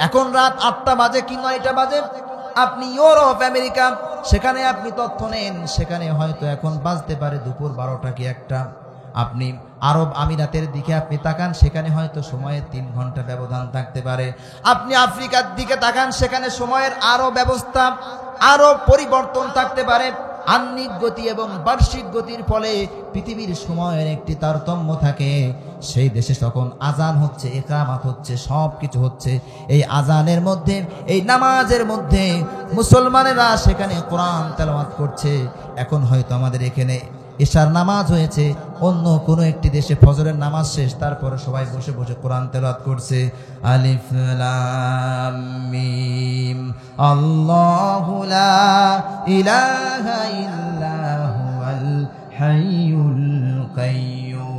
এখন রাত 8টা বাজে কি 9টা বাজে, আপনি ইউরোপ, আমেরিকা, সেখানে আপনি তথ্য নেন, সেখানে হয়তো এখন বাজতে পারে দুপুর 12টা কি 1টা। আপনি আরব আমিরাতের দিকে আপনি তাকান, সেখানে হয়তো সময়ের 3 ঘন্টা ব্যবধান থাকতে পারে। আপনি আফ্রিকার দিকে তাকান, সেখানে সময়ের আরো ব্যবস্থা, আরো পরিবর্তন থাকতে পারে। আহ্নিক গতি এবং বার্ষিক গতির ফলে পৃথিবীর সময়ের একটি তারতম্য থাকে। সেই দেশে তখন আজান হচ্ছে, ইকামত হচ্ছে, সব কিছু হচ্ছে। এই আজানের মধ্যে, এই নামাজের মধ্যে মুসলমানেরা সেখানে কোরআন তেলাওয়াত করছে। এখন হয়তো আমাদের এখানে ইশার নামাজ হয়েছে, অন্য কোনো একটি দেশে ফজরের নামাজ শেষ, তারপরে সবাই বসে বসে কোরআন তেলাওয়াত করছে। আলিফ লাম মিম আল্লাহু লা ইলাহা ইল্লা হুয়াল হাইয়ুল কাইয়্যুম।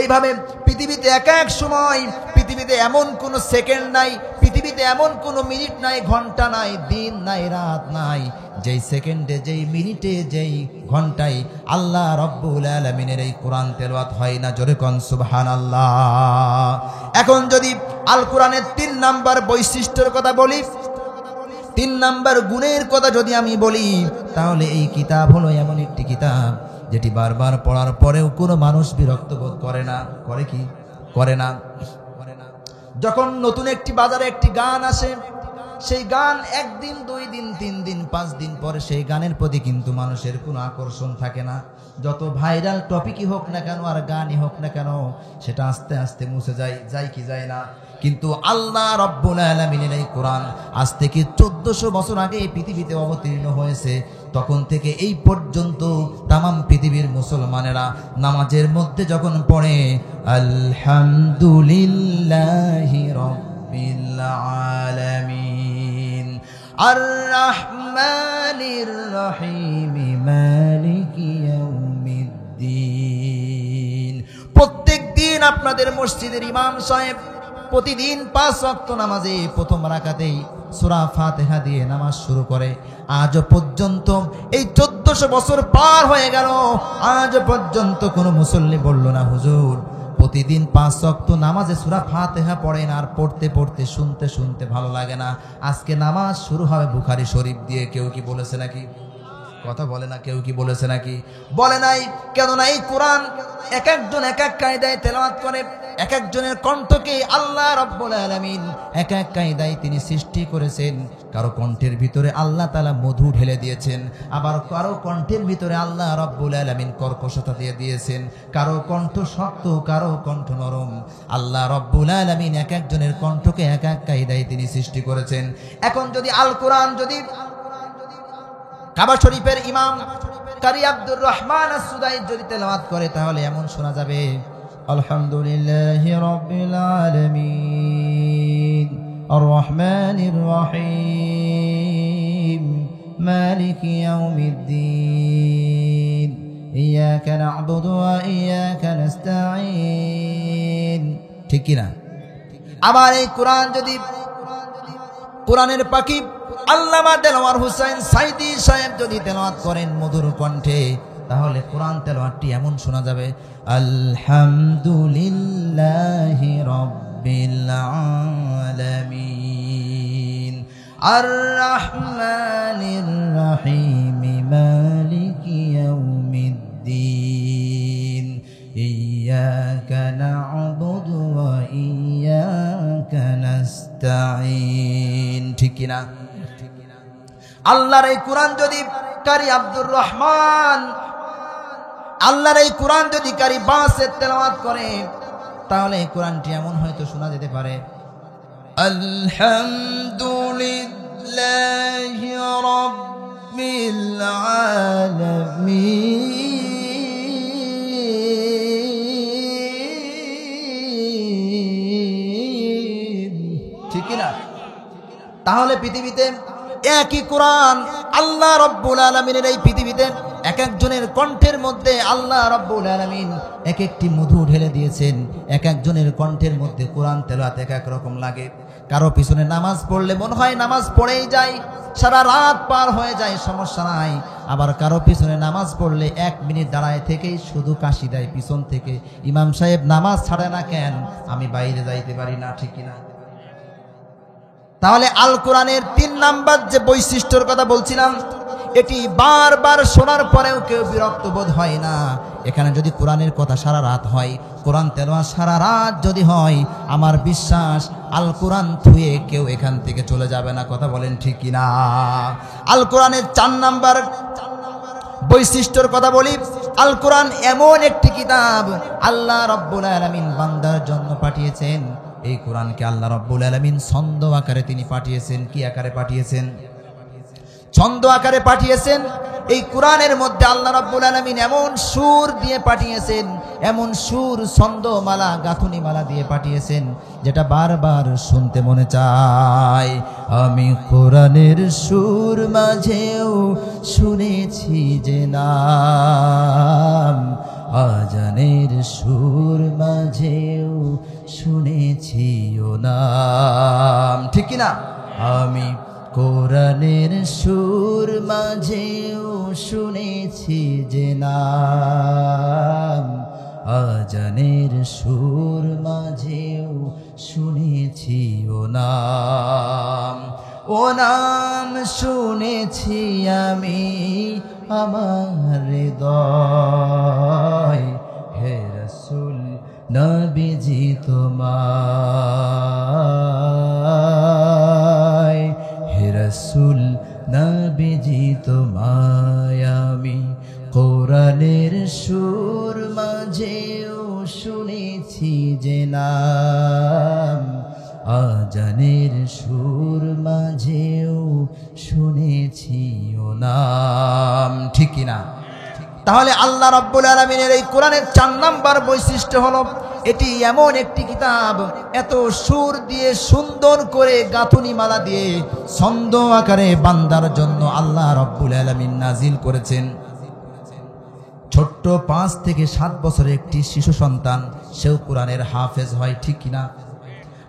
এইভাবে পৃথিবীতে এক এক সময়, পৃথিবীতে এমন কোন সেকেন্ড নাই, পৃথিবীতে এমন কোন মিনিট নাই, ঘন্টা নাই, দিন নাই, রাত নাই, যেই সেকেন্ডে, যেই মিনিটে, যেই ঘন্টায় আল্লাহ রাব্বুল আলামিনের এই কোরআন তেলাওয়াত হয় না। জোরে কোন সুবহানাল্লাহ। এখন যদি আল কোরআনের 3 নাম্বার বৈশিষ্ট্যের কথা বলি, 3 নাম্বার গুণের কথা যদি আমি বলি, তাহলে এই কিতাব হলো এমন একটি কিতাব যেটি বারবার পড়ার পরেও কোনো মানুষ বিরক্ত বোধ করে না। করে কি? করে না। যখন নতুন একটি বাজারে একটি গান আসে, সেই গান 1 দিন, 2 দিন, 3 দিন, 5 দিন পরে সেই গানের প্রতি কিন্তু মানুষের কোনো আকর্ষণ থাকে না। যত ভাইরাল টপিকই হোক না কেন আর গানই হোক না কেন, সেটা আস্তে আস্তে মুছে যায় কি যায় না। কিন্তু আল্লাহ রাব্বুল আলামিনের এই কোরআন আজ থেকে 1400 বছর আগে এই পৃথিবীতে অবতীর্ণ হয়েছে। তখন থেকে এই পর্যন্ত তামাম পৃথিবীর মুসলমানেরা নামাজের মধ্যে যখন পড়ে আলহামদুলিল্লাহি রাব্বিল আলামিন আর রহমানির রহিম মালিকি ইয়াউমিদ্দিন, প্রত্যেক দিন আপনাদের মসজিদের ইমাম সাহেব প্রতিদিন 5 ওয়াক্ত নামাজে প্রথম রাকাতেই সূরা ফাতিহা দিয়ে নামাজ শুরু করে। আজ পর্যন্ত এই 1400 বছর পার হয়ে গেল, আজ পর্যন্ত কোনো মুসল্লি বলল না হুজুর প্রতিদিন 5 ওয়াক্ত নামাজে সূরা ফাতিহা পড়েন, আর পড়তে পড়তে শুনতে শুনতে ভালো লাগে না, আজকে নামাজ শুরু হবে বুখারী শরীফ দিয়ে। কেউ কি বলেছে নাকি? কথা বলে না, কেউ কি বলেছে নাকি? বলে নাই। কেননা এই কোরআন এক একজন এক এক কায়দায় তেলাওয়াত করে, এক একজনের কণ্ঠকে আল্লাহ রাব্বুল আলামিন এক এক কায়দায় তিনি সৃষ্টি করেছেন। কারো কণ্ঠের ভিতরে আল্লাহ তাআলা মধু ঢেলে দিয়েছেন, আবার কারো কণ্ঠের ভিতরে আল্লাহ রাব্বুল আলামিন কর্কশতা দিয়ে দিয়েছেন। কারো কণ্ঠ শক্ত, কারো কণ্ঠ নরম। আল্লাহ রাব্বুল আলামিন এক একজনের কণ্ঠকে এক এক কায়দায় তিনি সৃষ্টি করেছেন। এখন যদি আল কোরআন যদি কাবা শরীফের ইমাম কারি আব্দুর রহমান আস-সুদাই যদি তেলাওয়াত করে, তাহলে এমন শোনা যাবে আলহামদুলিল্লাহি রাব্বিল আলামিন আর রহমানির রহিম মালিকি ইয়াউমিদ্দিন ইয়াকা না'বুদু ওয়া ইয়াকা নাস্তাঈন। ঠিক কি না? আবার এই কোরআন যদি কোরআনের পাখি আল্লামা দেলোয়ার হোসেন সাইদি সাহেব যদি তেলাওয়াত করেন মধুর কণ্ঠে, তাহলে কোরআন তেলাওয়াতটি এমন শোনা যাবে আলহামদুলিল্লাহি রাব্বিল আলামিন আর রহমানির রহিম মালিকি ইয়াউমিদ্দিন ইয়াকা না'বুদু ওয়া ইয়াকা কিনা? আল্লাহর এই কোরআন যদি কারি আব্দুর রহমান, আল্লাহর এই কোরআন যদি কারি বাসের তেলাওয়াত করে, তাহলে এই কোরআনটি এমন হয়তো শোনা যেতে পারে, আলহামদুলিল্লাহি রাব্বিল আলামিন। ঠিক কিনা? তাহলে পৃথিবীতে একই কোরআন আল্লাহ রাব্বুল আলামিনের এই পৃথিবীতে এক একজনের কণ্ঠের মধ্যে আল্লাহ রাব্বুল আলামিন এক একটি মধু ঢেলে দিয়েছেন। এক একজনের কণ্ঠের মধ্যে কোরআন তেলাওয়াত এক এক রকম লাগে। কারো পিছনে নামাজ পড়লে মনে হয় নামাজ পড়েই যায়, সারা রাত পার হয়ে যায়, সমস্যা নাই। আবার কারো পিছনে নামাজ পড়লে 1 মিনিট দাঁড়ায় থেকেই শুধু কাশি দেয় পিছন থেকে, ইমাম সাহেব নামাজ ছাড়ে না কেন, আমি বাইরে যাইতে পারি না। ঠিক কিনা? তাহলে আল কোরআনের 3 নাম্বার যে বৈশিষ্ট্যর কথা বলছিলাম, এটি বারবার শোনার পরেও কেউ বিরক্ত বোধ হয় না। এখানে যদি কোরআনের কথা সারা রাত হয়, কোরআন তেলাওয়াত সারা রাত যদি হয়, আমার বিশ্বাস আল কোরআন থুয়ে কেউ এখান থেকে চলে যাবে না। কথা বলেন ঠিক কিনা? আল কোরআনের 4 নাম্বার বৈশিষ্ট্যর কথা বলি। আল কোরআন এমন একটি কিতাব আল্লাহ রাব্বুল আলামিন বান্দার জন্য পাঠিয়েছেন। এই কোরআনকে আল্লাহ রাব্বুল আলামিন ছন্দ আকারে তিনি পাঠিয়েছেন। কি আকারে পাঠিয়েছেন? ছন্দ আকারে পাঠিয়েছেন। এই কোরআনের মধ্যে আল্লাহ রাব্বুল আলামিন এমন সুর দিয়ে পাঠিয়েছেন, এমন সুর, ছন্দমালা, গাঁথুনিমালা দিয়ে পাঠিয়েছেন যেটা বারবার শুনতে মনে চায়। আমি কোরআনের সুর মাঝেও শুনেছি যে নাম, আজানের সুর মাঝেও শুনেছি ও নাম। ঠিক কিনা? আমি কোরআনের সুর মাঝেও শুনেছি যে নাম, আজানের সুর মাঝেও শুনেছি ও নাম। ও নাম শুনেছি আমি আমার হৃদয়, হে রাসূল নবীজি তোমায়, হে রাসূল নবীজি তোমায় আমি কোরআনের সুর মাঝেও শুনেছি যে নাম, আজানের সুর মাঝেও শুনেছি ও নাম। ঠিক কিনা? তাহলে আল্লাহ রাব্বুল আলামিনের এই কোরআনের 4 নাম্বার বৈশিষ্ট্য হলো, এটি এমন একটি কিতাব, এত সুর দিয়ে সুন্দর করে গাঁথুনিমালা দিয়ে ছন্দ আকারে বান্দার জন্য আল্লাহ রাব্বুল আলামিন নাজিল করেছেন। ছোট্ট 5 থেকে 7 বছরের একটি শিশু সন্তান, সেও কোরআনের হাফেজ হয়। ঠিক কিনা?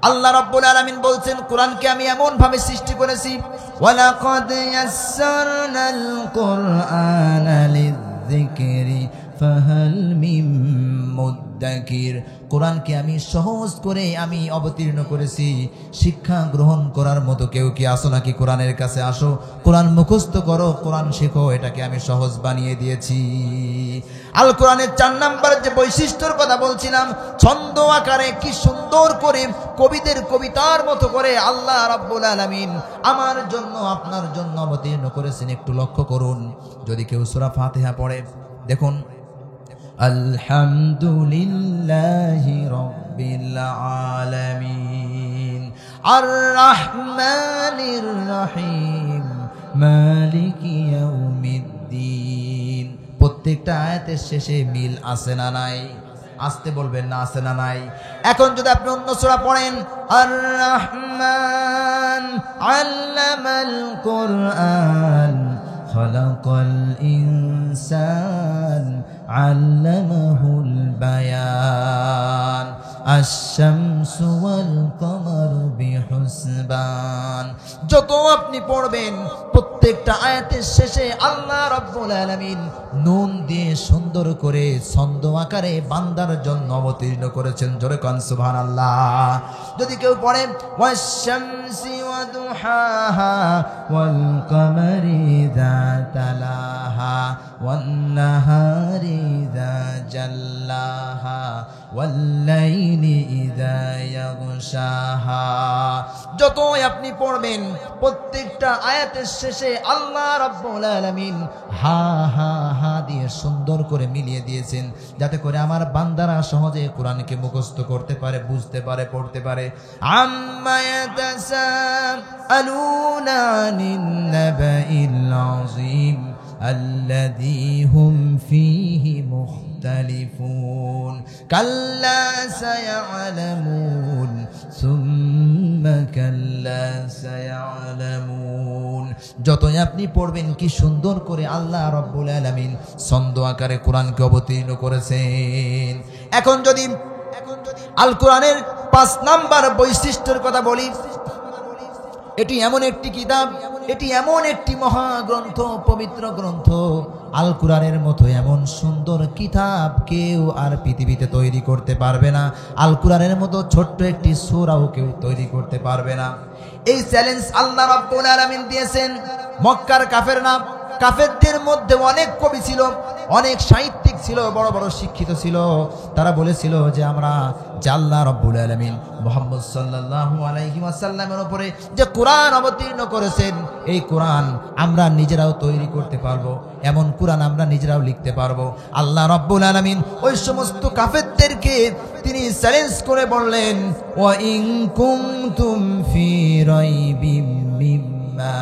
আল্লাহ রাব্বুল আলামিন বলছেন, কোরআনকে আমি এমন ভাবে সৃষ্টি করেছি, ওয়ালাকাদ ইয়াসসারনাল কুরআনা লিযিকরি ফাহাল মিন মুদ্দাকির। কোরআনকে আমি সহজ করে আমি অবতীর্ণ করেছি, শিক্ষা গ্রহণ করার মতো কেউ কি আসো নাকি? কোরআনের কাছে আসো, কোরআন মুখস্থ করো, কোরআন শেখো, এটাকে আমি সহজ বানিয়ে দিয়েছি। আল কোরআনের 4 নাম্বার যে বৈশিষ্ট্যর কথা বলছিলাম, ছন্দ আকারে কি সুন্দর করে কবিদের কবিতার মতো করে আল্লাহ রাব্বুল আলামিন আমার জন্য আপনার জন্য অবতীর্ণ করেছেন। একটু লক্ষ্য করুন, যদি কেউ সূরা ফাতিহা পড়ে, দেখুন আলহামদুলিল্লাহি রাব্বিল আলামিন আর রাহমানির রহিম মালিকি ইয়াউমিদ্দিন। প্রত্যেকটা আয়াতের শেষে মিল আছে না নাই? আসতে বলবেন না, আছে না নাই? এখন যদি আপনি অন্য সূরা পড়েন, আর রহমান আল্লামাল কুরআন খালাকাল ইনসান আল্লামাহুল বায়ান আশ-শামসু ওয়াল কমারু বিহুসবান। যত আপনি পড়বেন প্রত্যেকটা আয়াতের শেষে আল্লাহ রাব্বুল আলামিন নুন দিয়ে সুন্দর করে ছন্দ আকারে বান্দার জন্য অবতীর্ণ করেছেন। জোরে কান সুবহানাল্লাহ। যদি কেউ পড়ে ওয়াশ-শামসি ওয়া وضحاها والقمر إذا تلاها والنهار إذا جلاها والليل إذا يغشاها যতই আপনি পড়বেন প্রত্যেকটা আয়াতের শেষে আল্লাহ রাব্বুল আলামিন হা হা হা দিয়ে সুন্দর করে মিলিয়ে দিয়েছেন, যাতে করে আমার বান্দারা সহজে কোরআনকে মুখস্থ করতে পারে, বুঝতে পারে, পড়তে পারে। আম্মা ইয়াতাসাআলুনা আনিন নাবাইল আযীম الذي هم فيه مختلفون كلا سيعلمون ثم كلا سيعلمون যতই আপনি পড়বেন কি সুন্দর করে আল্লাহ রাব্বুল আলামিন ছন্দ আকারে কোরআনকে অবতীর্ণ করেছেন। এখন যদি আল কোরআনের 5 নাম্বার বৈশিষ্ট্যের কথা বলি, এটি এমন একটি কিতাব, এটি এমন একটি মহাগ্রন্থ, পবিত্র গ্রন্থ। আল কোরআনের মতো এমন সুন্দর কিতাব কেউ আর পৃথিবীতে তৈরি করতে পারবে না। আল কোরআনের মতো ছোট্ট একটি সূরাও কেউ তৈরি করতে পারবে না। এই চ্যালেঞ্জ আল্লাহ রাব্বুল আলামিন দিয়েছেন। মক্কার কাফেরদের মধ্যে অনেক কবি ছিল, অনেক সাহিত্যিক ছিল, বড় বড় শিক্ষিত ছিল। তারা বলেছিল যে আমরা আল্লাহ রাব্বুল আলামিন মুহাম্মদ সাল্লাল্লাহু আলাইহি ওয়াসাল্লামের উপরে যে কোরআন অবতীর্ণ করেছেন, এই কোরআন আমরা নিজেরাও তৈরি করতে পারবো, এমন কোরআন আমরা নিজেরাও লিখতে পারবো। আল্লাহ রাব্বুল আলামিন ওই সমস্ত কাফেরদেরকে তিনি চ্যালেঞ্জ করে বললেন, ওয়া ইন কুনতুম ফি রাইবিম মিম্মা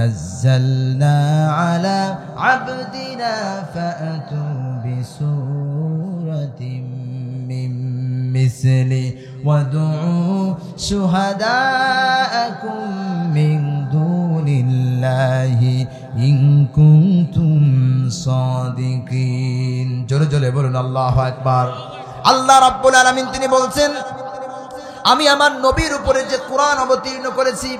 نزلنا على عبدنا فأتوا بسورة من مثله وادعوا شهداءكم من دون الله إن كنتم صادقين জোরে জোরে বলুন আল্লাহু আকবার। আল্লাহ রাব্বুল আলামিন তিনি বলছেন, আমি আমার নবীর উপরে যে কোরআন অবতীর্ণ করেছি,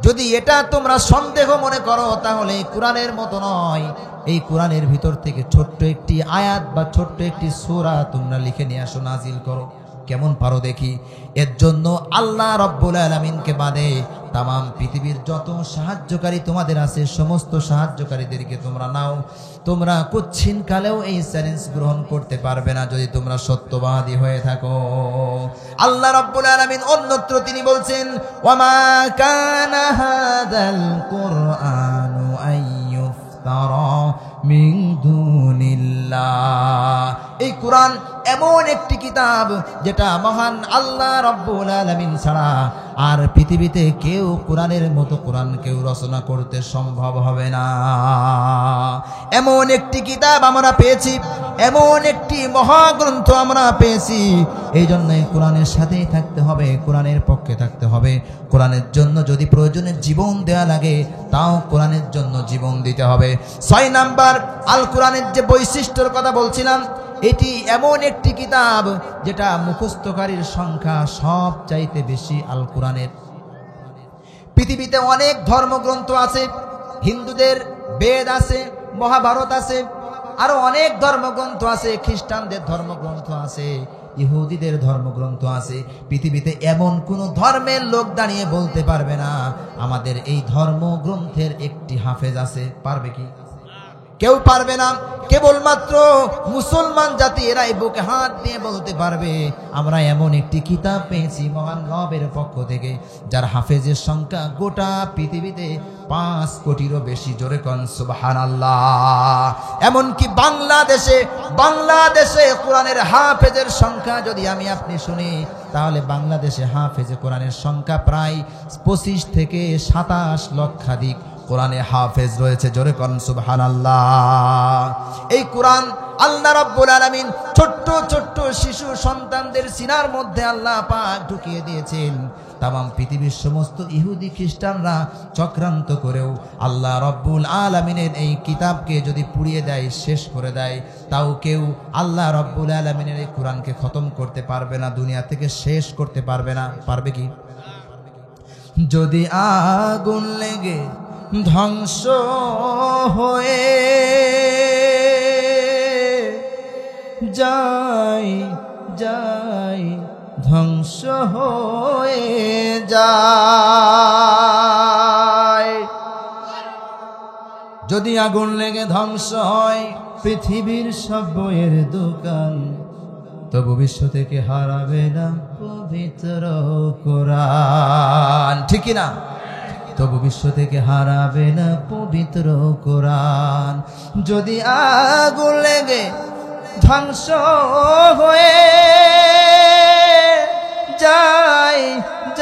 যদি এটা তোমরা সন্দেহ মনে করো তাহলে কোরআনের মতো নয়। এই কোরআনের ভিতর থেকে ছোট্ট একটি আয়াত বা ছোট্ট একটি সূরা তোমরা লিখে নিয়ে আসো, নাজিল করো। কেমন পারো দেখি। এর জন্য আল্লাহ রাব্বুল আলামিনকে বাদে তামাম পৃথিবীর যত সাহায্যকারী তোমাদের আছে, সমস্ত সাহায্যকারীদেরকে তোমরা নাও। তোমরা কুচ্ছিন কালেও এই চ্যালেঞ্জ গ্রহণ করতে পারবে না যদি তোমরা সত্যবাদী হয়ে থাকো। আল্লাহ রাব্বুল আলামিন অন্যত্র তিনি বলছেন, ওয়ামা কানা হাযাল কুরআনু আইয়ুফতারা মিন দুনিল্লাহ। এই কোরআন এমন একটি কিতাব যেটা মহান আল্লাহ রাব্বুল আলামিন ছাড়া আর পৃথিবীতে কেউ কোরআনের মতো কোরআন কেউ রচনা করতে সম্ভব হবে না। এমন একটি কিতাব আমরা পেয়েছি, এমন একটি মহাগ্রন্থ আমরা পেয়েছি। এই জন্য কোরআনের সাথেই থাকতে হবে, কোরআনের পক্ষে থাকতে হবে। কোরআনের জন্য যদি প্রয়োজনে জীবন দেওয়া লাগে তাও কোরআনের জন্য জীবন দিতে হবে। 6 নাম্বার আল কোরআনের যে বৈশিষ্ট্যের কথা বলছিলাম, এটি এমন একটি কিতাব যেটা মুখস্থকারীর সংখ্যা সব চাইতে বেশি আল কোরআনের। পৃথিবীতে অনেক ধর্মগ্রন্থ আছে, হিন্দুদের বেদ আছে, মহাভারত আছে, আরো অনেক ধর্মগ্রন্থ আছে, খ্রিস্টানদের ধর্মগ্রন্থ আছে, ইহুদিদের ধর্মগ্রন্থ আছে। পৃথিবীতে এমন কোন ধর্মের লোক দাঁড়িয়ে বলতে পারবে না আমাদের এই ধর্মগ্রন্থের একটি হাফেজ আছে। পারবে কি? কেউ পারবে না। কেবলমাত্র মুসলমান জাতি এরাই বুকে হাত দিয়ে বলতে পারবে আমরা এমন একটি কিতাব পেয়েছি মহান রবের পক্ষ থেকে যার হাফেজের সংখ্যা গোটা পৃথিবীতে 5 কোটিরও বেশি। জোরে কোন সুবহানাল্লাহ। এমনকি বাংলাদেশে কোরআনের হাফেজের সংখ্যা যদি আমি আপনি শুনি তাহলে বাংলাদেশে হাফেজে কোরআনের সংখ্যা প্রায় 25 থেকে 27 লক্ষাধিক কোরআনে হাফেজ রয়েছে। জোরে কোন সুবহানাল্লাহ। এই কোরআন আল্লাহ রাব্বুল আলামিন ছোট্ট ছোট্ট শিশু সন্তানদের সিনার মধ্যে আল্লাহ পাক ঢুকিয়ে দিয়েছেন। তামাম পৃথিবীর সমস্ত ইহুদি খ্রিস্টানরা চক্রান্ত করেও আল্লাহ রাব্বুল আলামিনের এই কিতাবকে যদি পুড়িয়ে দেয়, শেষ করে দেয়, তাও কেউ আল্লাহ রাব্বুল আলামিনের এই কোরআনকে খতম করতে পারবে না, দুনিয়া থেকে শেষ করতে পারবে না। পারবে কি? যদি আগুন লেগে ধ্বংস হয়ে যাই ধ্বংস হয়ে যায়। যদি আগুন লেগে ধ্বংস হয় পৃথিবীর সব বইয়ের দোকান, তবু বিশ্ব থেকে হারাবে না পবিত্র কোরআন। ঠিক না? তবু বিশ্ব থেকে হারাবে না পবিত্র কোরআন। যদি আগুন লেগে ধ্বংস হয়ে যায়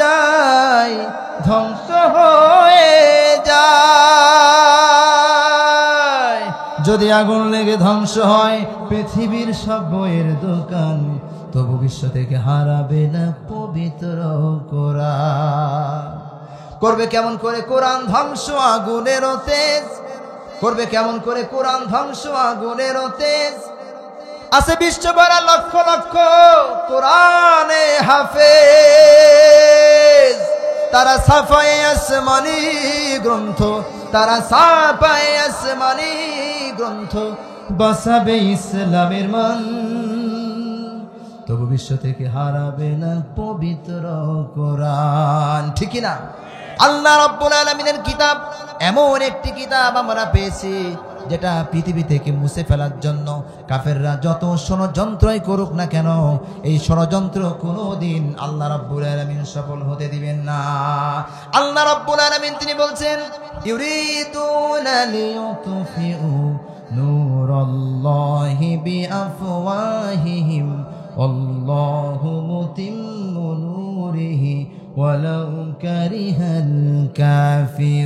যায় ধ্বংস হয়ে যায়, যদি আগুন লেগে ধ্বংস হয় পৃথিবীর সব বইয়ের দোকান, তবু বিশ্ব থেকে হারাবে না পবিত্র কোরআন। করবে কেমন করে কোরআন ধ্বংস আগুনের তেজ, করবে কেমন করে কোরআন ধ্বংস আগুনের তেজ। আছে বিশ্বভরা লক্ষ লক্ষ কোরআনে হাফেজ, তারা সাফায়ে আসমানি গ্রন্থ, তারা সাফায়ে আসমানি গ্রন্থ বাঁচাবে ইসলামের মান, তবু বিশ্ব থেকে হারাবে না পবিত্র কোরআন। ঠিক না? আল্লাহ রাব্বুল আলামিনের কিতাব এমন একটি কিতাব আমরা পেয়েছি যেটা পৃথিবী থেকে মুছে ফেলার জন্য কাফেররা যত ষড়যন্ত্রই করুক না কেন, এই ষড়যন্ত্র কোনোদিন আল্লাহ রাব্বুল আলামিন সফল হতে দিবেন না। আল্লাহ রাব্বুল আলামিন তিনি বলছেন, ইউরিদুনা লিয়ুতফিউ নূরাল্লাহি বিআফওয়াহিহিম আল্লাহু মুতিম্মু নূরিহি ওয়ালাউ কারিহাল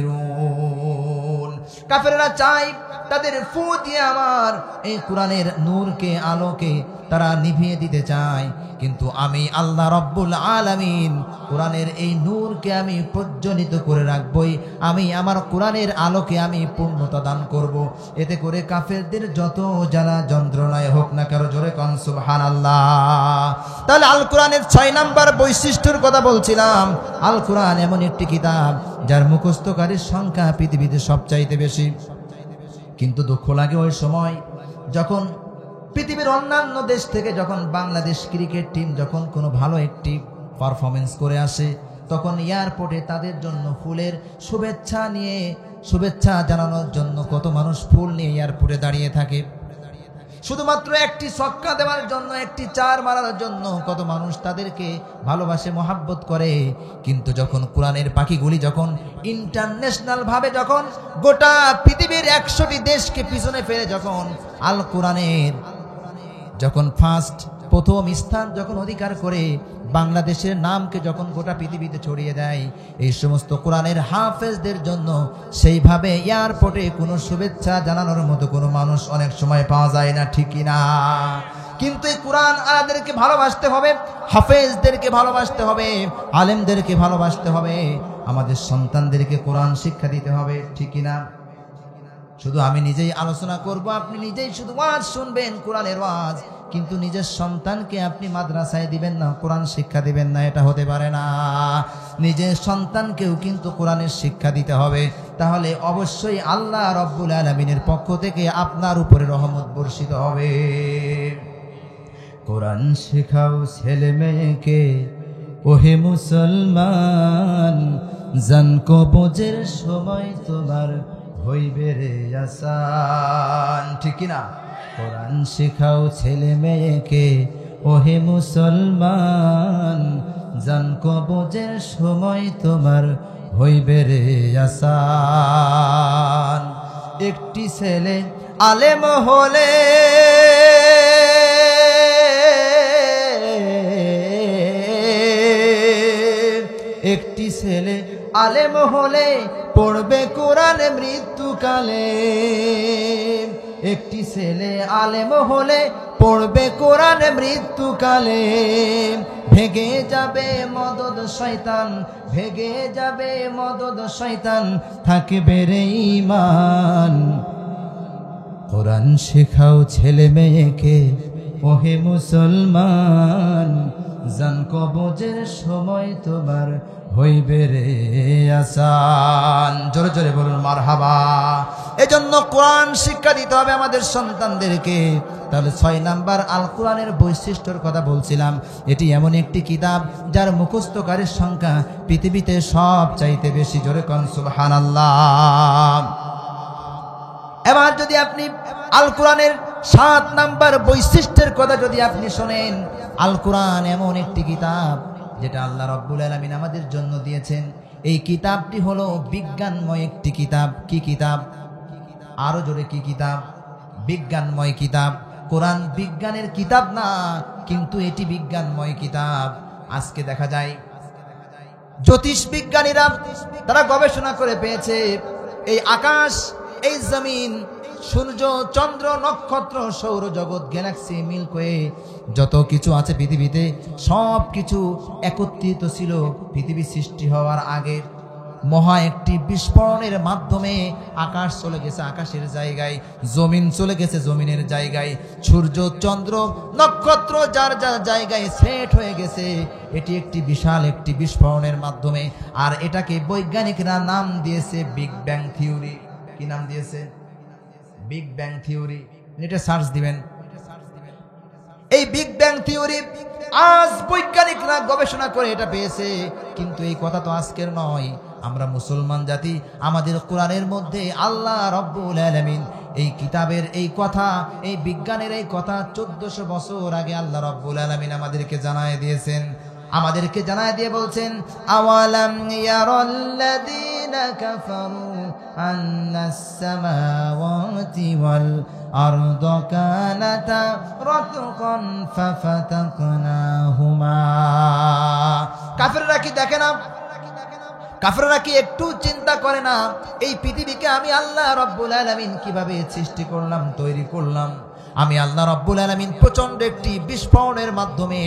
কাফিরুন। কাফেররা চায় তাদের ফু দিয়ে আমার এই কোরআনের নূরকে, আলোকে তারা নিভিয়ে দিতে চায়, কিন্তু আমি আল্লাহ রব্বুল আলামিন কোরআনের এই নূরকে আমি প্রজ্বলিত করে রাখবই। আমি আমার কোরআনের আলোকে আমি পূর্ণতা দান করব, এতে করে কাফেরদের যত জ্বালা যন্ত্রণায় হোক না কারো, জোরে কোন সুবহানাল্লাহ। তাহলে আল কোরআনের 6 নাম্বার বৈশিষ্ট্যের কথা বলছিলাম। আল কোরআন এমন একটি কিতাব যার মুখস্থকারীর সংখ্যা পৃথিবীতে সবচাইতে বেশি। কিন্তু দুঃখ লাগে ওই সময় যখন পৃথিবীর অন্যান্য দেশ থেকে যখন বাংলাদেশ ক্রিকেট টিম যখন কোনো ভালো একটি পারফরমেন্স করে আসে, তখন এয়ারপোর্টে তাদের জন্য ফুলের শুভেচ্ছা নিয়ে, শুভেচ্ছা জানানোর জন্য কত মানুষ ফুল নিয়ে এয়ারপোর্টে দাঁড়িয়ে থাকে। শুধুমাত্র একটি ছক্কা দেওয়ার জন্য, একটি 4 মারার জন্য কত মানুষ তাদেরকে ভালোবাসে, মহাব্বত করে। কিন্তু যখন কোরআনের পাখিগুলি যখন ইন্টারন্যাশনাল ভাবে যখন গোটা পৃথিবীর 100টি দেশকে পিছনে ফেলে যখন আল কোরআনের যখন প্রথম স্থান যখন অধিকার করে, বাংলাদেশের নামকে যখন গোটা পৃথিবীতে ছড়িয়ে দেয়, এই সমস্ত কোরআনের হাফেজদের জন্য সেইভাবে এয়ারপোর্টে কোনো শুভেচ্ছা জানানোর মতো কোনো মানুষ অনেক সময় পাওয়া যায় না। ঠিকই না? কিন্তু এই কোরআন আমাদেরকে ভালোবাসতে হবে, হাফেজদেরকে ভালোবাসতে হবে, আলেমদেরকে ভালোবাসতে হবে, আমাদের সন্তানদেরকে কোরআন শিক্ষা দিতে হবে। ঠিকই না? শুধু আমি নিজেই আলোচনা করব, আপনি নিজেই শুধু ওয়াজ শুনবেন, কোরআনের ওয়াজ, কিন্তু নিজের সন্তানকে আপনি মাদ্রাসায় দিবেন না, কোরআন শিক্ষা দিবেন না, এটা হতে পারে না। নিজের সন্তানকেও কিন্তু কোরআনের শিক্ষা দিতে হবে, তাহলে অবশ্যই আল্লাহ রব্বুল আলামিনের পক্ষ থেকে আপনার উপরে রহমত বর্ষিত হবে। কোরআন শেখাও ছেলে মেয়েকে, ওহে মুসলমান, জান কবজের সময় তোমার হইবে রে আসান। ঠিক না? কোরআন শেখাও ছেলে মেয়েকে, ওহে মুসলমান, জান কবজের সময় তোমার হইবে রে আসান। একটি ছেলে আলেম হলে, একটি ছেলে আলেম হলে পড়বে কোরআন মৃত্যুকালে। একটি ছেলে আলেম হলে পড়বে কোরআন মৃত্যুকালে। ভেগে যাবে মদদ শয়তান, ভেগে যাবে মদদ শয়তান, থাকবে রে ঈমান। কোরআন শেখাও ছেলে মেয়েকে, ওহে মুসলমান, জান কবজের সময় তোমার হইবে রে আসান। জোরে জোরে বলুন মারহাবা। এজন্য কোরআন শিক্ষা দিতে হবে আমাদের সন্তানদেরকে। তাহলে 6 নাম্বার আল কোরআনের বৈশিষ্ট্যের কথা বলছিলাম। এটি এমন একটি কিতাব যার মুখস্থকারীর সংখ্যা পৃথিবীতে সব চাইতে বেশি। জোরে কোন সুবহানাল্লাহ। এবার যদি আপনি আল কোরআনের 7 নাম্বার বৈশিষ্ট্যের কথা যদি আপনি শোনেন, আল কোরআন এমন একটি কিতাব যেটা আল্লাহ রাব্বুল আলামিন আমাদের জন্য দিয়েছেন। এই কিতাবটি হলো বিজ্ঞানময় একটি কিতাব। কি কিতাব? আরো জোরে কি কিতাব? বিজ্ঞানময় কিতাব। কোরআন বিজ্ঞানের কিতাব না, কিন্তু এটি বিজ্ঞানময় কিতাব। আজকে দেখা যায় জ্যোতিষ বিজ্ঞানীরা তারা গবেষণা করে পেয়েছে এই আকাশ, এই জমিন, সূর্য, চন্দ্র, নক্ষত্র, সৌরজগৎ, গ্যালাক্সি, মিল্কি ওয়ে, যত কিছু আছে পৃথিবীতে সব কিছু একত্রিত ছিল পৃথিবী সৃষ্টি হওয়ার আগের মহা একটি বিস্ফোরণের মাধ্যমে। আকাশ চলে গেছে আকাশের জায়গায়, জমিন চলে গেছে জমিনের জায়গায়, সূর্য, চন্দ্র, নক্ষত্র যার যার জায়গায় সেট হয়ে গেছে। এটি একটি বিশাল একটি বিস্ফোরণের মাধ্যমে। আর এটাকে বৈজ্ঞানিকরা নাম দিয়েছে বিগ ব্যাং থিওরি। কি নাম দিয়েছে? Big bang theory. এটা সার্চ দিবেন। এই বিগ ব্যাং থিওরি আজ বৈজ্ঞানিকরা গবেষণা করে এটা পেয়েছে। কিন্তু এই কথা তো আজকের নয়। আমরা মুসলমান জাতি, আমাদের কোরআনের মধ্যে আল্লাহ রাব্বুল আলামিন এই কিতাবের এই কথা, এই বিজ্ঞানের এই কথা 1400 বছর আগে আল্লাহ রাব্বুল আলামিন আমাদেরকে জানায় দিয়েছেন। আমাদেরকে জানায় দিয়ে বলছেন, আওয়ালাম ইয়ারাল্লাযীনা কাফারু আন্নাস সামাওয়াতি ওয়াল আরদা কানাতা রাতকান ফাফাতাকনাহুমা। কাফেররা কি দেখে না? কাফেররা কি একটু চিন্তা করে না এই পৃথিবীকে আমি আল্লাহ রাব্বুল আলামিন কিভাবে সৃষ্টি করলাম, তৈরি করলাম? আমি আল্লাহ রাব্বুল আলামিন প্রচন্ড একটি বিস্ফোরণের মাধ্যমে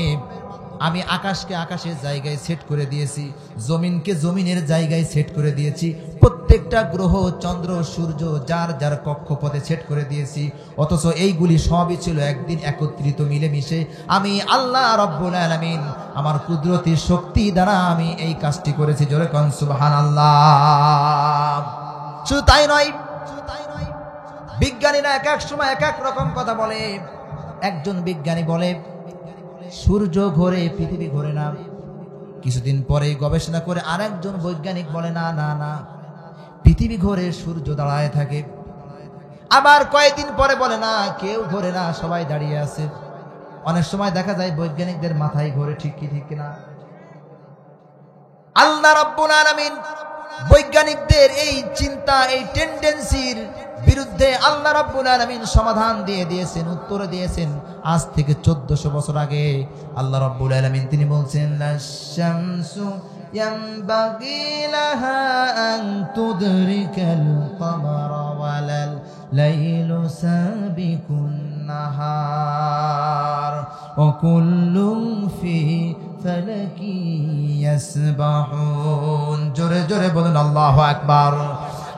আমি আকাশকে আকাশের জায়গায় সেট করে দিয়েছি, জমিনকে জমিনের জায়গায় সেট করে দিয়েছি, প্রত্যেকটা গ্রহ, চন্দ্র, সূর্য যার যার কক্ষপথে সেট করে দিয়েছি। অথচ এইগুলি সবই ছিল একদিন একত্রিত মিলেমিশে। আমি আল্লাহ রাব্বুল আলামিন আমার কুদরতি শক্তি দ্বারা আমি এই কাজটি করেছি। জোরে কোন সুবহানাল্লাহ। শুধু তাই নয়, বিজ্ঞানীরা এক এক সময় এক এক রকম কথা বলে। একজন বিজ্ঞানী বলে সূর্য ঘোরে, পৃথিবী ঘোরে না। কিছুদিন পরে গবেষণা করে আরেকজন বৈজ্ঞানিক বলে না না না, পৃথিবী ঘোরে, সূর্য দাঁড়ায় থাকে। আবার কয়েকদিন পরে বলে না, কেউ ঘোরে না, সবাই দাঁড়িয়ে আছে। অনেক সময় দেখা যায় বৈজ্ঞানিকদের মাথায় ঘোরে। ঠিক কি ঠিক না? আল্লাহ রাব্বুল আলামিন বৈজ্ঞানিকদের এই চিন্তা, এই টেন্ডেন্সির বিরুদ্ধে আল্লাহ রাব্বুল আলামিন সমাধান দিয়ে দিয়েছেন, উত্তর দিয়েছেন। আজ থেকে 1400 বছর আগে আল্লাহ রাব্বুল আলামিন তিনি বলছেন, আশ-শামসু ইয়ানবাগি লাহা আন তুদরিকাল কমারা ওয়ালাল লাইলু সাবিকুন নাহার ওয়া কুল্লুন ফি ফালাকি ইয়াসবাহুন। জোরে জোরে বলুন আল্লাহু আকবার।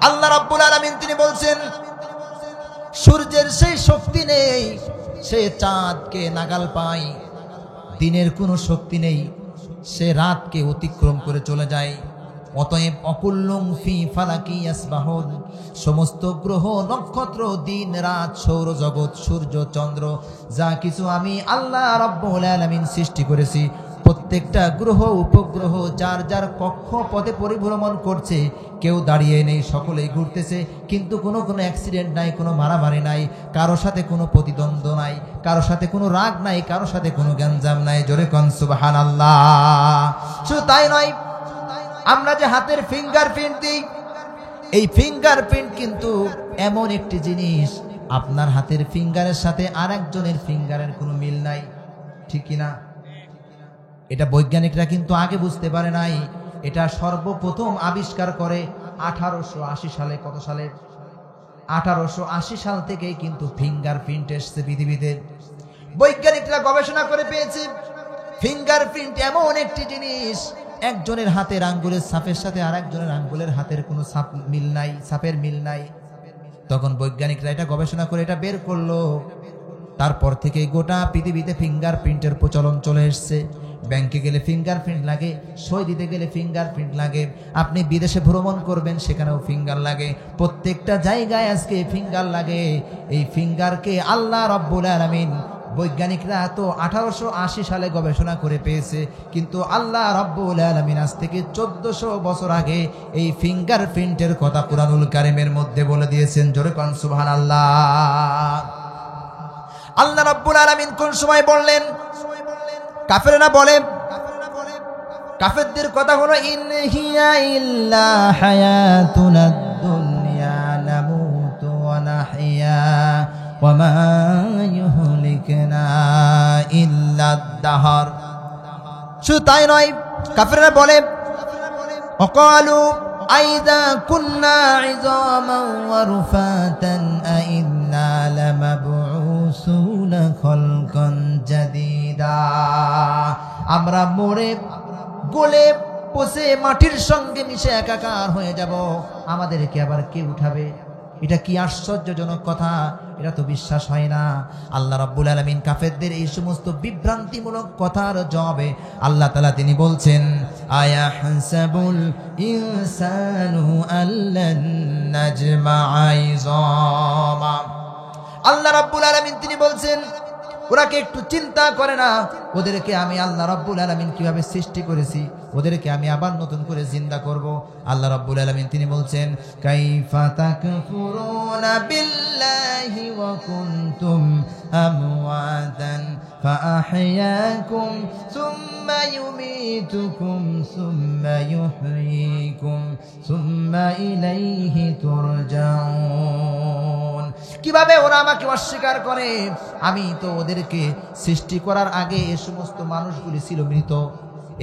আল্লাহ রাব্বুল আলামিন তিনি বলছেন, সূর্যের সেই শক্তি নেই, সে চাঁদকে নাগাল পায়। দিনের কোনো শক্তি নেই, সে রাতকে অতিক্রম করে চলে যায়। অতএব অকুল্লুম ফি ফালাকি ইয়াসবাহুন, সমস্ত গ্রহ, নক্ষত্র, দিন রাত, সৌরজগৎ, সূর্য, চন্দ্র যা কিছু আমি আল্লাহ রাব্বুল আলামিন সৃষ্টি করেছি, প্রত্যেকটা গ্রহ উপগ্রহ যার যার কক্ষপথে পরিভ্রমণ করছে। কেউ দাঁড়িয়ে নেই, সকলেই ঘুরতেছে। কিন্তু কোনো অ্যাক্সিডেন্ট নাই, কোনো মারামারি নাই, কারো সাথে কোনো প্রতিদ্বন্দ্ব নাই, কারো সাথে কোনো রাগ নাই, কারো সাথে কোনো গ্যাঞ্জাম নাই। জোরে কোন সুবহানাল্লাহ। শুধু তাই নয়, আমরা যে হাতের ফিঙ্গারপ্রিন্ট দিই, এই ফিঙ্গারপ্রিন্ট কিন্তু এমন একটি জিনিস, আপনার হাতের ফিঙ্গারের সাথে আরেকজনের ফিঙ্গারের কোনো মিল নাই। ঠিক কিনা? এটা বৈজ্ঞানিকরা কিন্তু আগে বুঝতে পারে নাই। এটা সর্বপ্রথম আবিষ্কার করে 1880 সালে। কত সালে? 1880 সাল থেকেই কিন্তু ফিঙ্গারপ্রিন্ট এসছে পৃথিবীতে। বৈজ্ঞানিকরা গবেষণা করে পেয়েছে ফিঙ্গারপ্রিন্ট এমন একটি জিনিস, একজনের হাতের আঙ্গুলের ছাপের সাথে আরেকজনের আঙ্গুলের হাতের কোনো ছাপ মিল নাই, ছাপের মিল নাই। তখন বৈজ্ঞানিকরা এটা গবেষণা করে এটা বের করলো। তারপর থেকে গোটা পৃথিবীতে ফিঙ্গারপ্রিন্টের প্রচলন চলে এসছে। ব্যাংকে গেলে ফিঙ্গারপ্রিন্ট লাগে, সই দিতে গেলে ফিঙ্গারপ্রিন্ট লাগে, আপনি বিদেশে ভ্রমণ করবেন সেখানেও ফিঙ্গার লাগে, প্রত্যেকটা জায়গায় আজকে ফিঙ্গার লাগে। এই ফিঙ্গারকে আল্লাহ রাব্বুল আলামিন, বৈজ্ঞানিকরা তো 1880 সালে গবেষণা করে পেয়েছে, কিন্তু আল্লাহ রাব্বুল আলামিন আজ থেকে 1400 বছর আগে এই ফিঙ্গারপ্রিন্টের কথা কুরআনুল কারীমের মধ্যে বলে দিয়েছেন। জোরে কোন সুবহানাল্লাহ। আল্লাহ রাব্বুল আলামিন কোন সময় বললেন? কাফেররা বলে, কাফেরদের কথা হলো ইন হিয়া ইল্লা হায়াতুনাদ দুনিয়া নামুতু ওয়া নাহইয়া ওয়া মা ইউহলিকুনা ইল্লা আদ-দাহর। শুধু তাই নয়, কাফেররা বলে ওয়াকালু আইযা কুন্না ইযামান ওয়া রুফাতান আইন্না লামাবউসুনা খালকান জাদীদা। আমরা মরে গলে পচে মাটির সঙ্গে মিশে একাকার হয়ে যাব, আমাদেরকে আবার কে উঠাবে? এটা কি আশ্চর্যজনক কথা, এটা তো বিশ্বাস হয় না। আল্লাহ রাব্বুল আলামিন কাফেরদের এই সমস্ত বিভ্রান্তিমূলক কথার জবাবে আল্লাহ তাআলা তিনি বলছেন, আয়াহসাবুল ইনসানু আল্লান নাজমা'a ইযামা। আল্লাহ রাব্বুল আলামিন তিনি বলছেন, ওরা কি একটু চিন্তা করে না ওদেরকে আমি আল্লাহ রাব্বুল আলামিন কিভাবে সৃষ্টি করেছি, ওদেরকে আমি আবার নতুন করে জিন্দা করব। আল্লাহ রাব্বুল আলামিন তিনি বলছেন, কাইফা তাকফুরুনা বিল্লাহি ওয়া কুনতুম আমওয়াতান ফাআহইয়াকুম সুম্মা ইউমীতুকুম সুম্মা ইউহয়ীকুম সুম্মা ইলাইহি তুরজাউন। কিভাবে ওরা আমাকে অস্বীকার করে? আমি তো ওদেরকে সৃষ্টি করার আগে এই সমস্ত মানুষগুলি ছিল মৃত,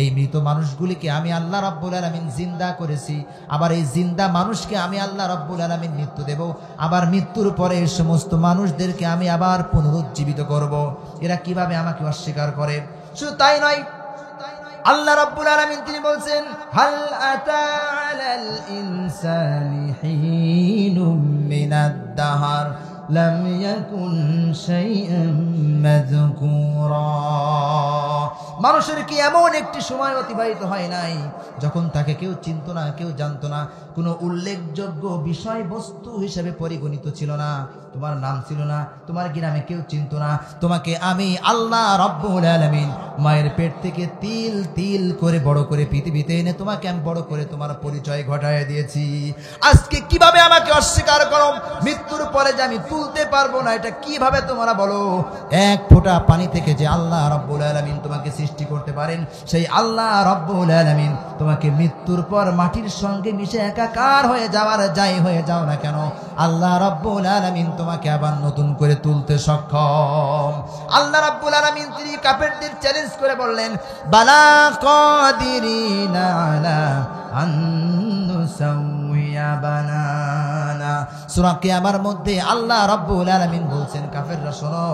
এই মৃত মানুষগুলিকে আমি আল্লাহ রাব্বুল আলামিন জিন্দা করেছি, আবার এই জিন্দা মানুষকে আমি আল্লাহ রাব্বুল আলামিন মৃত্যু দেব, আবার মৃত্যুর পরে এই সমস্ত মানুষদেরকে আমি আবার পুনরুজ্জীবিত করব। এরা কিভাবে আমাকে অস্বীকার করে? শুধু তাই নয়, আল্লাহ রাব্বুল আলামিন তিনি বলছেন, হাল আতা আলাল ইনসানি হিনুম মিনাদ দাহর লাম ইয়াকুন শাইআন মাযকুরা। মানুষের কি এমন একটি সময় অতিবাহিত হয় নাই যখন তাকে কেউ চিনত না, কেউ জানতো না, কোনো উল্লেখযোগ্য বিষয়বস্তু হিসেবে পরিগণিত ছিল না, তোমার নাম ছিল না, তোমার গ্রামে কেউ চিনত না, তোমাকে আমি আল্লাহ রাব্বুল আলামিন মায়ের পেট থেকে তিল তিল করে বড় করে পৃথিবীতে এনে তোমাকে আমি বড় করে তোমার পরিচয় ঘটায় দিয়েছি। আজকে কিভাবে আমাকে অস্বীকার করো? মৃত্যুর পরে যে আমি তুলতে পারবো না, এটা কিভাবে তোমরা বলো? এক ফোঁটা পানি থেকে যে আল্লাহ রাব্বুল আলামিন তোমাকে সৃষ্টি করতে পারেন, সেই আল্লাহ রাব্বুল আলামিন তোমাকে মৃত্যুর পর মাটির সঙ্গে মিশে একাকার হয়ে যাওয়ার যাই হয়ে যাও না কেন, আল্লাহ রাব্বুল আলামিন তোমাকে আবার নতুন করে তুলতে সক্ষম। আল্লাহ রাব্বুল আলামিন তিনি কাফেরদের চ্যালেঞ্জ করে বললেন, বালা কাদিরিনা আলা আন নুসাউইয়া বানানা। সূরা কিয়ামার মধ্যে আল্লাহ রাব্বুল আলামিন বলছেন, কাফেররা শোনো,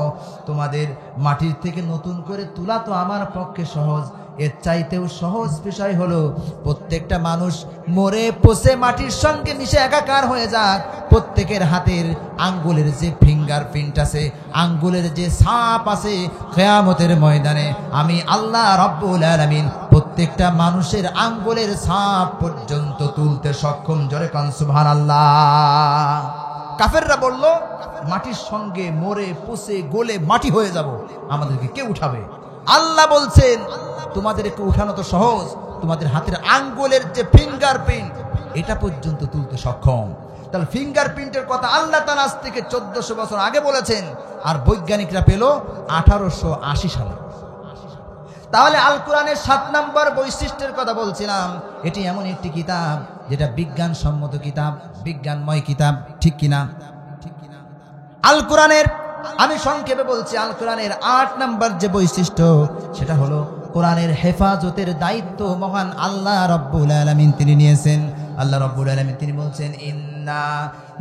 তোমাদের মাটির থেকে নতুন করে তোলা তো আমার পক্ষে সহজ, এর চাইতেও সহজ বিষয় হলো প্রত্যেকটা মানুষ মরে পচে মাটির সঙ্গে মিশে একাকার হয়ে যাক, প্রত্যেকের হাতের আঙ্গুলের যে ফিঙ্গারপ্রিন্ট আছে, আঙ্গুলের যে ছাপ আছে, কিয়ামতের ময়দানে আমি আল্লাহ রাব্বুল আলামিন প্রত্যেকটা মানুষের আঙ্গুলের ছাপ পর্যন্ত তুলতে সক্ষম। জোরে কান সুবহানাল্লাহ। কাফেররা বলল, মাটির সঙ্গে মরে পচে গলে মাটি হয়ে যাব, আমাদেরকে কে উঠাবে? আল্লাহ বলছেন, তোমাদেরকে উঠানো তো সহজ, তোমাদের হাতের আঙ্গুলের যে ফিঙ্গারপ্রিন্ট এটা পর্যন্ত তুলতে সক্ষম। তাহলে ফিঙ্গারপ্রিন্টের কথা আল্লাহ তাআলা আজ থেকে 1400 বছর আগে বলেছেন, আর বৈজ্ঞানিকরা পেল 1880 সালে। তাহলে আল কোরআনের 7 নম্বর বৈশিষ্ট্যের কথা বলছিলাম, এটি এমন একটি কিতাব যেটা বিজ্ঞানসম্মত কিতাব, বিজ্ঞানময় কিতাব, ঠিক কিনা? আল কোরআনের, আমি সংক্ষেপে বলছি, আল কোরআনের 8 নম্বর যে বৈশিষ্ট্য সেটা হলো কোরআনের হেফাজতের দায়িত্ব মহান আল্লাহ রাব্বুল আলামিন তিনি নিয়েছেন। আল্লাহ রাব্বুল আলামিন তিনি বলছেন, ইন্না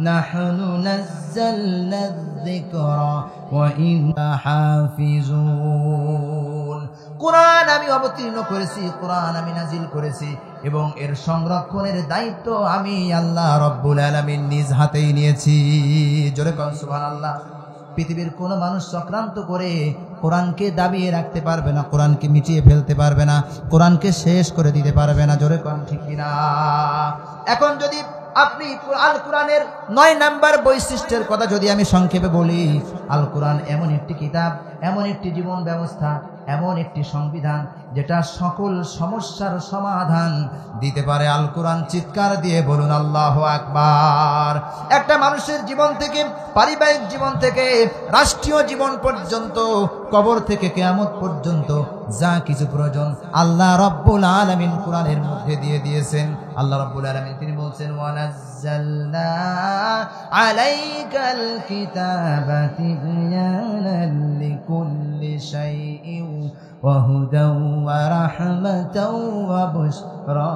নাহনু নাযালনা যিকরা ওয়া ইন্না হাফিজুন। কোরআন আমি অবতীর্ণ করেছি, কোরআন আমি নাজিল করেছি, এবং এর সংরক্ষণের দায়িত্ব আমি আল্লাহ রাব্বুল আলামিন নিজ হাতেই নিয়েছি। জোরে কোন সুবহানাল্লাহ। পৃথিবীর কোন মানুষ চক্রান্ত করে কোরআনকে দাবিয়ে রাখতে পারবে না, কোরআনকে মিটিয়ে ফেলতে পারবে না, কোরআনকে শেষ করে দিতে পারবে না। জোরে কোরআন ঠিক কিনা? এখন যদি আপনি আল কোরআনের 9 নাম্বার বৈশিষ্ট্যের কথা যদি আমি সংক্ষেপে বলি, আল কোরআন এমন একটি কিতাব, এমন একটি জীবন ব্যবস্থা, এমন একটি সংবিধান যেটা সকল সমস্যার সমাধান দিতে পারে। আল কোরআন চিৎকার দিয়ে বলুন আল্লাহু আকবার। একটা মানুষের জীবন থেকে, পারিবারিক জীবন থেকে, রাষ্ট্রীয় জীবন পর্যন্ত, কবর থেকে কিয়ামত পর্যন্ত যা কিছু প্রয়োজন আল্লাহ রাব্বুল আলামিন কোরআনের মধ্যে দিয়ে দিয়েছেন। আল্লাহ রাব্বুল আলামিন তিনি বলছেন, ওয়ানাজ্জালনা আলাইকাল কিতাবা তিবয়ানান লিকুল্লি শাইইন ওয়া হুদাও ওয়া রাহমাতাও ওয়া বুশরা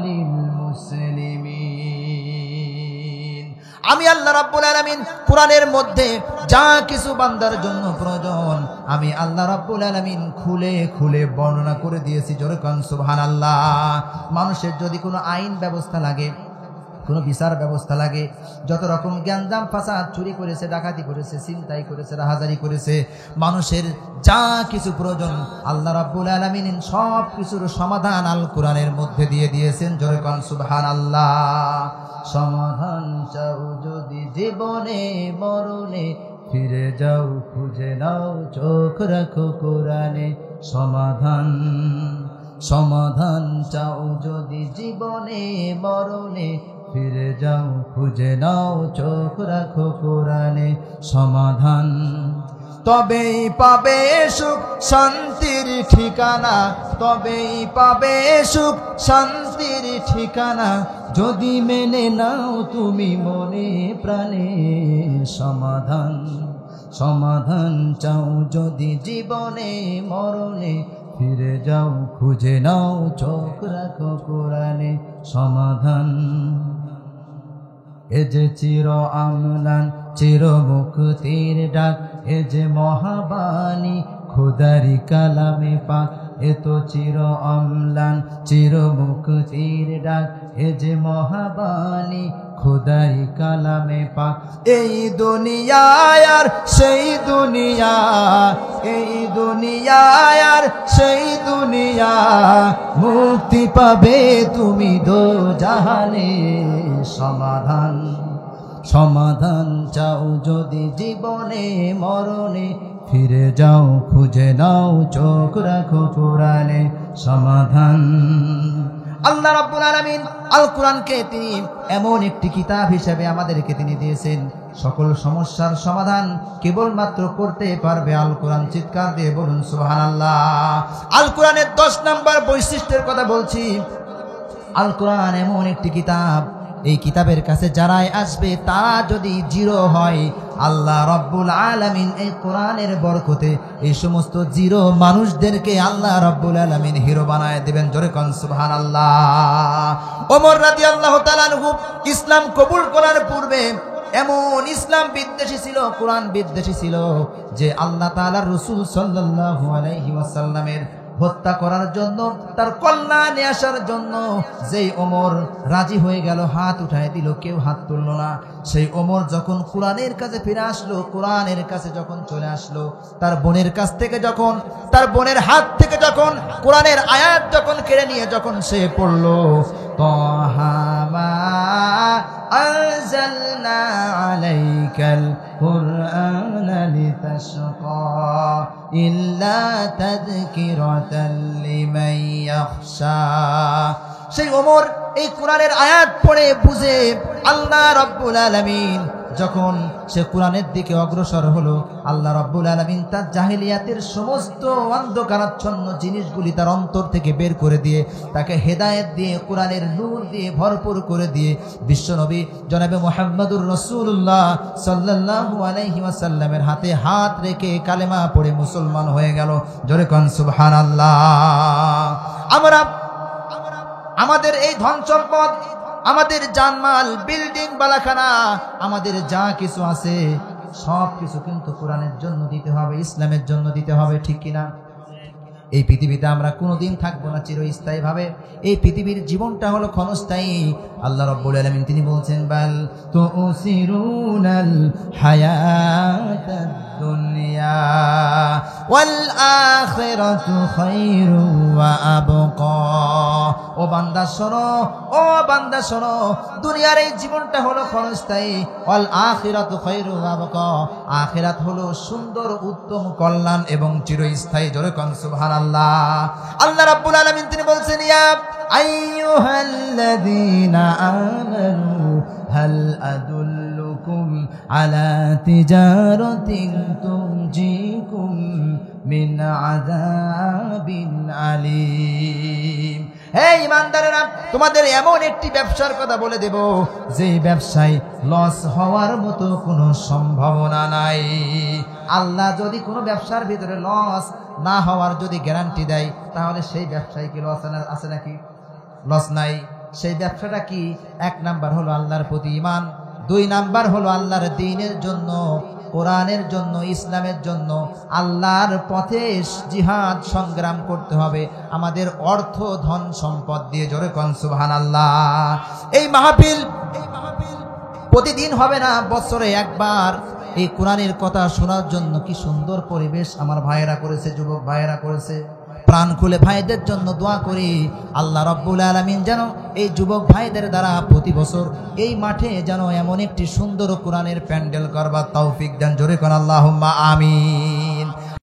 লিল মুসলিমিন। আমি আল্লাহ রাব্বুল আলামিন কোরআনের মধ্যে যা কিছু বান্দার জন্য প্রয়োজন আমি আল্লাহ রাব্বুল আলামিন খুলে খুলে বর্ণনা করে দিয়েছি। জোরে কোন সুবহানাল্লাহ। মানুষের যদি কোনো আইন ব্যবস্থা লাগে, কোনো বিচার ব্যবস্থা লাগে, যত রকম জ্ঞানজাম ফাসাদ, চুরি করেছে, ডাকাতি করেছে, ছিনতাই করেছে, রাহাজারি করেছে, মানুষের যা কিছু প্রয়োজন আল্লাহ রাব্বুল আলামিন সব কিছুর সমাধান আল কোরআনের মধ্যে দিয়ে দিয়েছেন। জোরে কোন সুবহানাল্লাহ। সমাধান চাও যদি জীবনে মরণে, ফিরে যাও খুঁজে নাও চোখ রাখো কোরআনে। সমাধান সমাধান চাও যদি জীবনে মরণে, ফিরে যাও খুঁজে নাও চোখ রাখো কোরআনে। সমাধান তবেই পাবে সুখ শান্তির ঠিকানা, তবেই পাবে সুখ শান্তির ঠিকানা, যদি মেনে নাও তুমি মনে প্রাণে। সমাধান সমাধান চাও যদি জীবনে মরণে, ফিরে যাও খুঁজে নাও চোখ রাখো কোরআনে। সমাধান এ যে চির আমলান চির মুক্তির ডাক, এ যে মহাবাণী খোদারি কালামে পাক, এ তো চির অম্লান চির মুক্তির ডাক, এ যে মহাবাণী খোদারি কালামে পাক। এই দুনিয়া আর সেই দুনিয়া, এই দুনিয়া আর সেই দুনিয়া, মুক্তি পাবে তুমি দো জাহানে। সমাধান সমাধান চাও যদি জীবনে মরণে, ফিরে যাও খুঁজে নাও চোখ রাখো কোরআনে। সমাধান আল্লাহ রাব্বুল আলামিন আল কোরআনকে তিনি এমন একটি কিতাব হিসেবে আমাদেরকে তিনি দিয়েছেন, সকল সমস্যার সমাধান কেবলমাত্র করতে পারবে আল কোরআন। চিৎকার দিয়ে বলুন সুবহানাল্লাহ। আল কোরআনের 10 নাম্বার বৈশিষ্ট্যের কথা বলছি। আল কোরআন এমন একটি কিতাব, এই কিতাবের কাছে যারাই আসবে তারা যদি জিরো হয়, আল্লাহ রাব্বুল আলামিন এই কোরআনের বরকতে এই সমস্ত জিরো মানুষদেরকে আল্লাহ রাব্বুল আলামিন হিরো বানায় দিবেন। জোরে কোন সুবহানাল্লাহ। ওমর রাদিয়াল্লাহু তাআলা আনহু ইসলাম কবুল করার পূর্বে এমন ইসলাম বিদ্বেষী ছিল, কোরআন বিদ্বেষী ছিল, যে আল্লাহ তাআলার রাসূল সাল্লাল্লাহু আলাইহি ওয়াসাল্লামের হত্যা করার জন্য, তার কল্যাণে আসার জন্য যেই ওমর রাজি হয়ে গেল, হাত উঠায় দিল, কেউ হাত তুলল না। সেই ওমর যখন কোরআনের কাছে ফিরে আসলো, কোরআনের কাছে যখন চলে আসলো, তার বোনের কাছ থেকে যখন, তার বোনের হাত থেকে যখন কোরআনের আয়াত যখন কেড়ে নিয়ে যখন সে পড়লো, তাহা মা আনজালনা আলাইকাল কুরআনা লিতাশকা ইল্লা তাযকিরাতাল লিমান ইয়াখশা। সেই ওমর এই কোরআনের আয়াত পড়ে বুঝে আল্লাহ রাব্বুল আলামিন যখন সে কোরআনের দিকে অগ্রসর হলো, আল্লাহ রাব্বুল আলামিন তার জাহেলিয়াতের সমস্ত অন্ধকারাচ্ছন্ন জিনিসগুলি তার অন্তর থেকে বের করে দিয়ে তাকে হেদায়েত দিয়ে কোরআনের নূর দিয়ে ভরপুর করে দিয়ে বিশ্বনবী জনাবে মুহাম্মদুর রাসূলুল্লাহ সাল্লাল্লাহু আলাইহি ওয়াসাল্লামের হাতে হাত রেখে কালেমা পড়ে মুসলমান হয়ে গেল। জোরে কোন সুবহানাল্লাহ। আমরা আমাদের এই ধন সম্পদ, আমাদের জানমাল, বিল্ডিং, বালাখানা, আমাদের যা কিছু আছে সব কিছু কিন্তু কোরআনের জন্য দিতে হবে, ইসলামের জন্য দিতে হবে, ঠিক কিনা? এই পৃথিবীতে আমরা কোনোদিন থাকবো না চিরস্থায়ী ভাবে, এই পৃথিবীর জীবনটা হলো ক্ষণস্থায়ী। আল্লাহ রাব্বুল আলামিন তিনি বলছেন, বাল তুসিরুনাল হায়াতাদ দুনিয়া ওয়াল আখিরাতু খায়রু ওয়া আবকা। ও বান্দা শোনো, ও বান্দা শোনো, দুনিয়ার এই জীবনটা হলো ক্ষণস্থায়ী। ওয়াল আখিরাতু খায়রু ওয়া আবকা, আখিরাত হলো সুন্দর, উত্তম, কল্যাণ এবং চিরস্থায়ী। জোরে কোন সুবহানাল্লাহ। আল্লাহ রাব্বুল আলামিন তিনি বলছেন, ইয়া আইয়ুহাল্লাযীনা আমানু হাল আদুল্লুকুম আলা তিজারাতিন তুনজিকুম মিন আযাবিন আলীম। হে ঈমানদারেরা, তোমাদের এমন একটি ব্যবসার কথা বলে দেব যে ব্যবসায় লস হওয়ার মতো কোনো সম্ভাবনা নাই। আল্লাহ যদি কোনো ব্যবসার ভিতরে লস না হওয়ার যদি গ্যারান্টি দেয়, তাহলে সেই ব্যবসায় কি লস আছে নাকি? লস নাই। সেই ব্যবসাটা কি? 1 নাম্বার হলো আল্লাহর প্রতি ঈমান, 2 নাম্বার হলো আল্লাহর দ্বীনের জন্য, কোরআনের জন্য, ইসলামের জন্য আল্লাহর পথে জিহাদ সংগ্রাম করতে হবে আমাদের অর্থ, ধন, সম্পদ দিয়ে। জোরে কোন সুবহানাল্লাহ। এই মাহফিল প্রতিদিন হবে না, বছরে একবার এই কোরআনের কথা শোনার জন্য কি সুন্দর পরিবেশ আমার ভাইয়েরা করেছে, যুবক ভাইয়েরা করেছে। প্রাণ খুলে ভাইদের জন্য দোয়া করি, আল্লাহ রাব্বুল আলামিন যেন এই যুবক ভাইদের দ্বারা প্রতি বছর এই মাঠে যেন এমন একটি সুন্দর কোরআনের প্যান্ডেল করবার তৌফিক দেন। জোরে কোন আল্লাহুম্মা আমিন।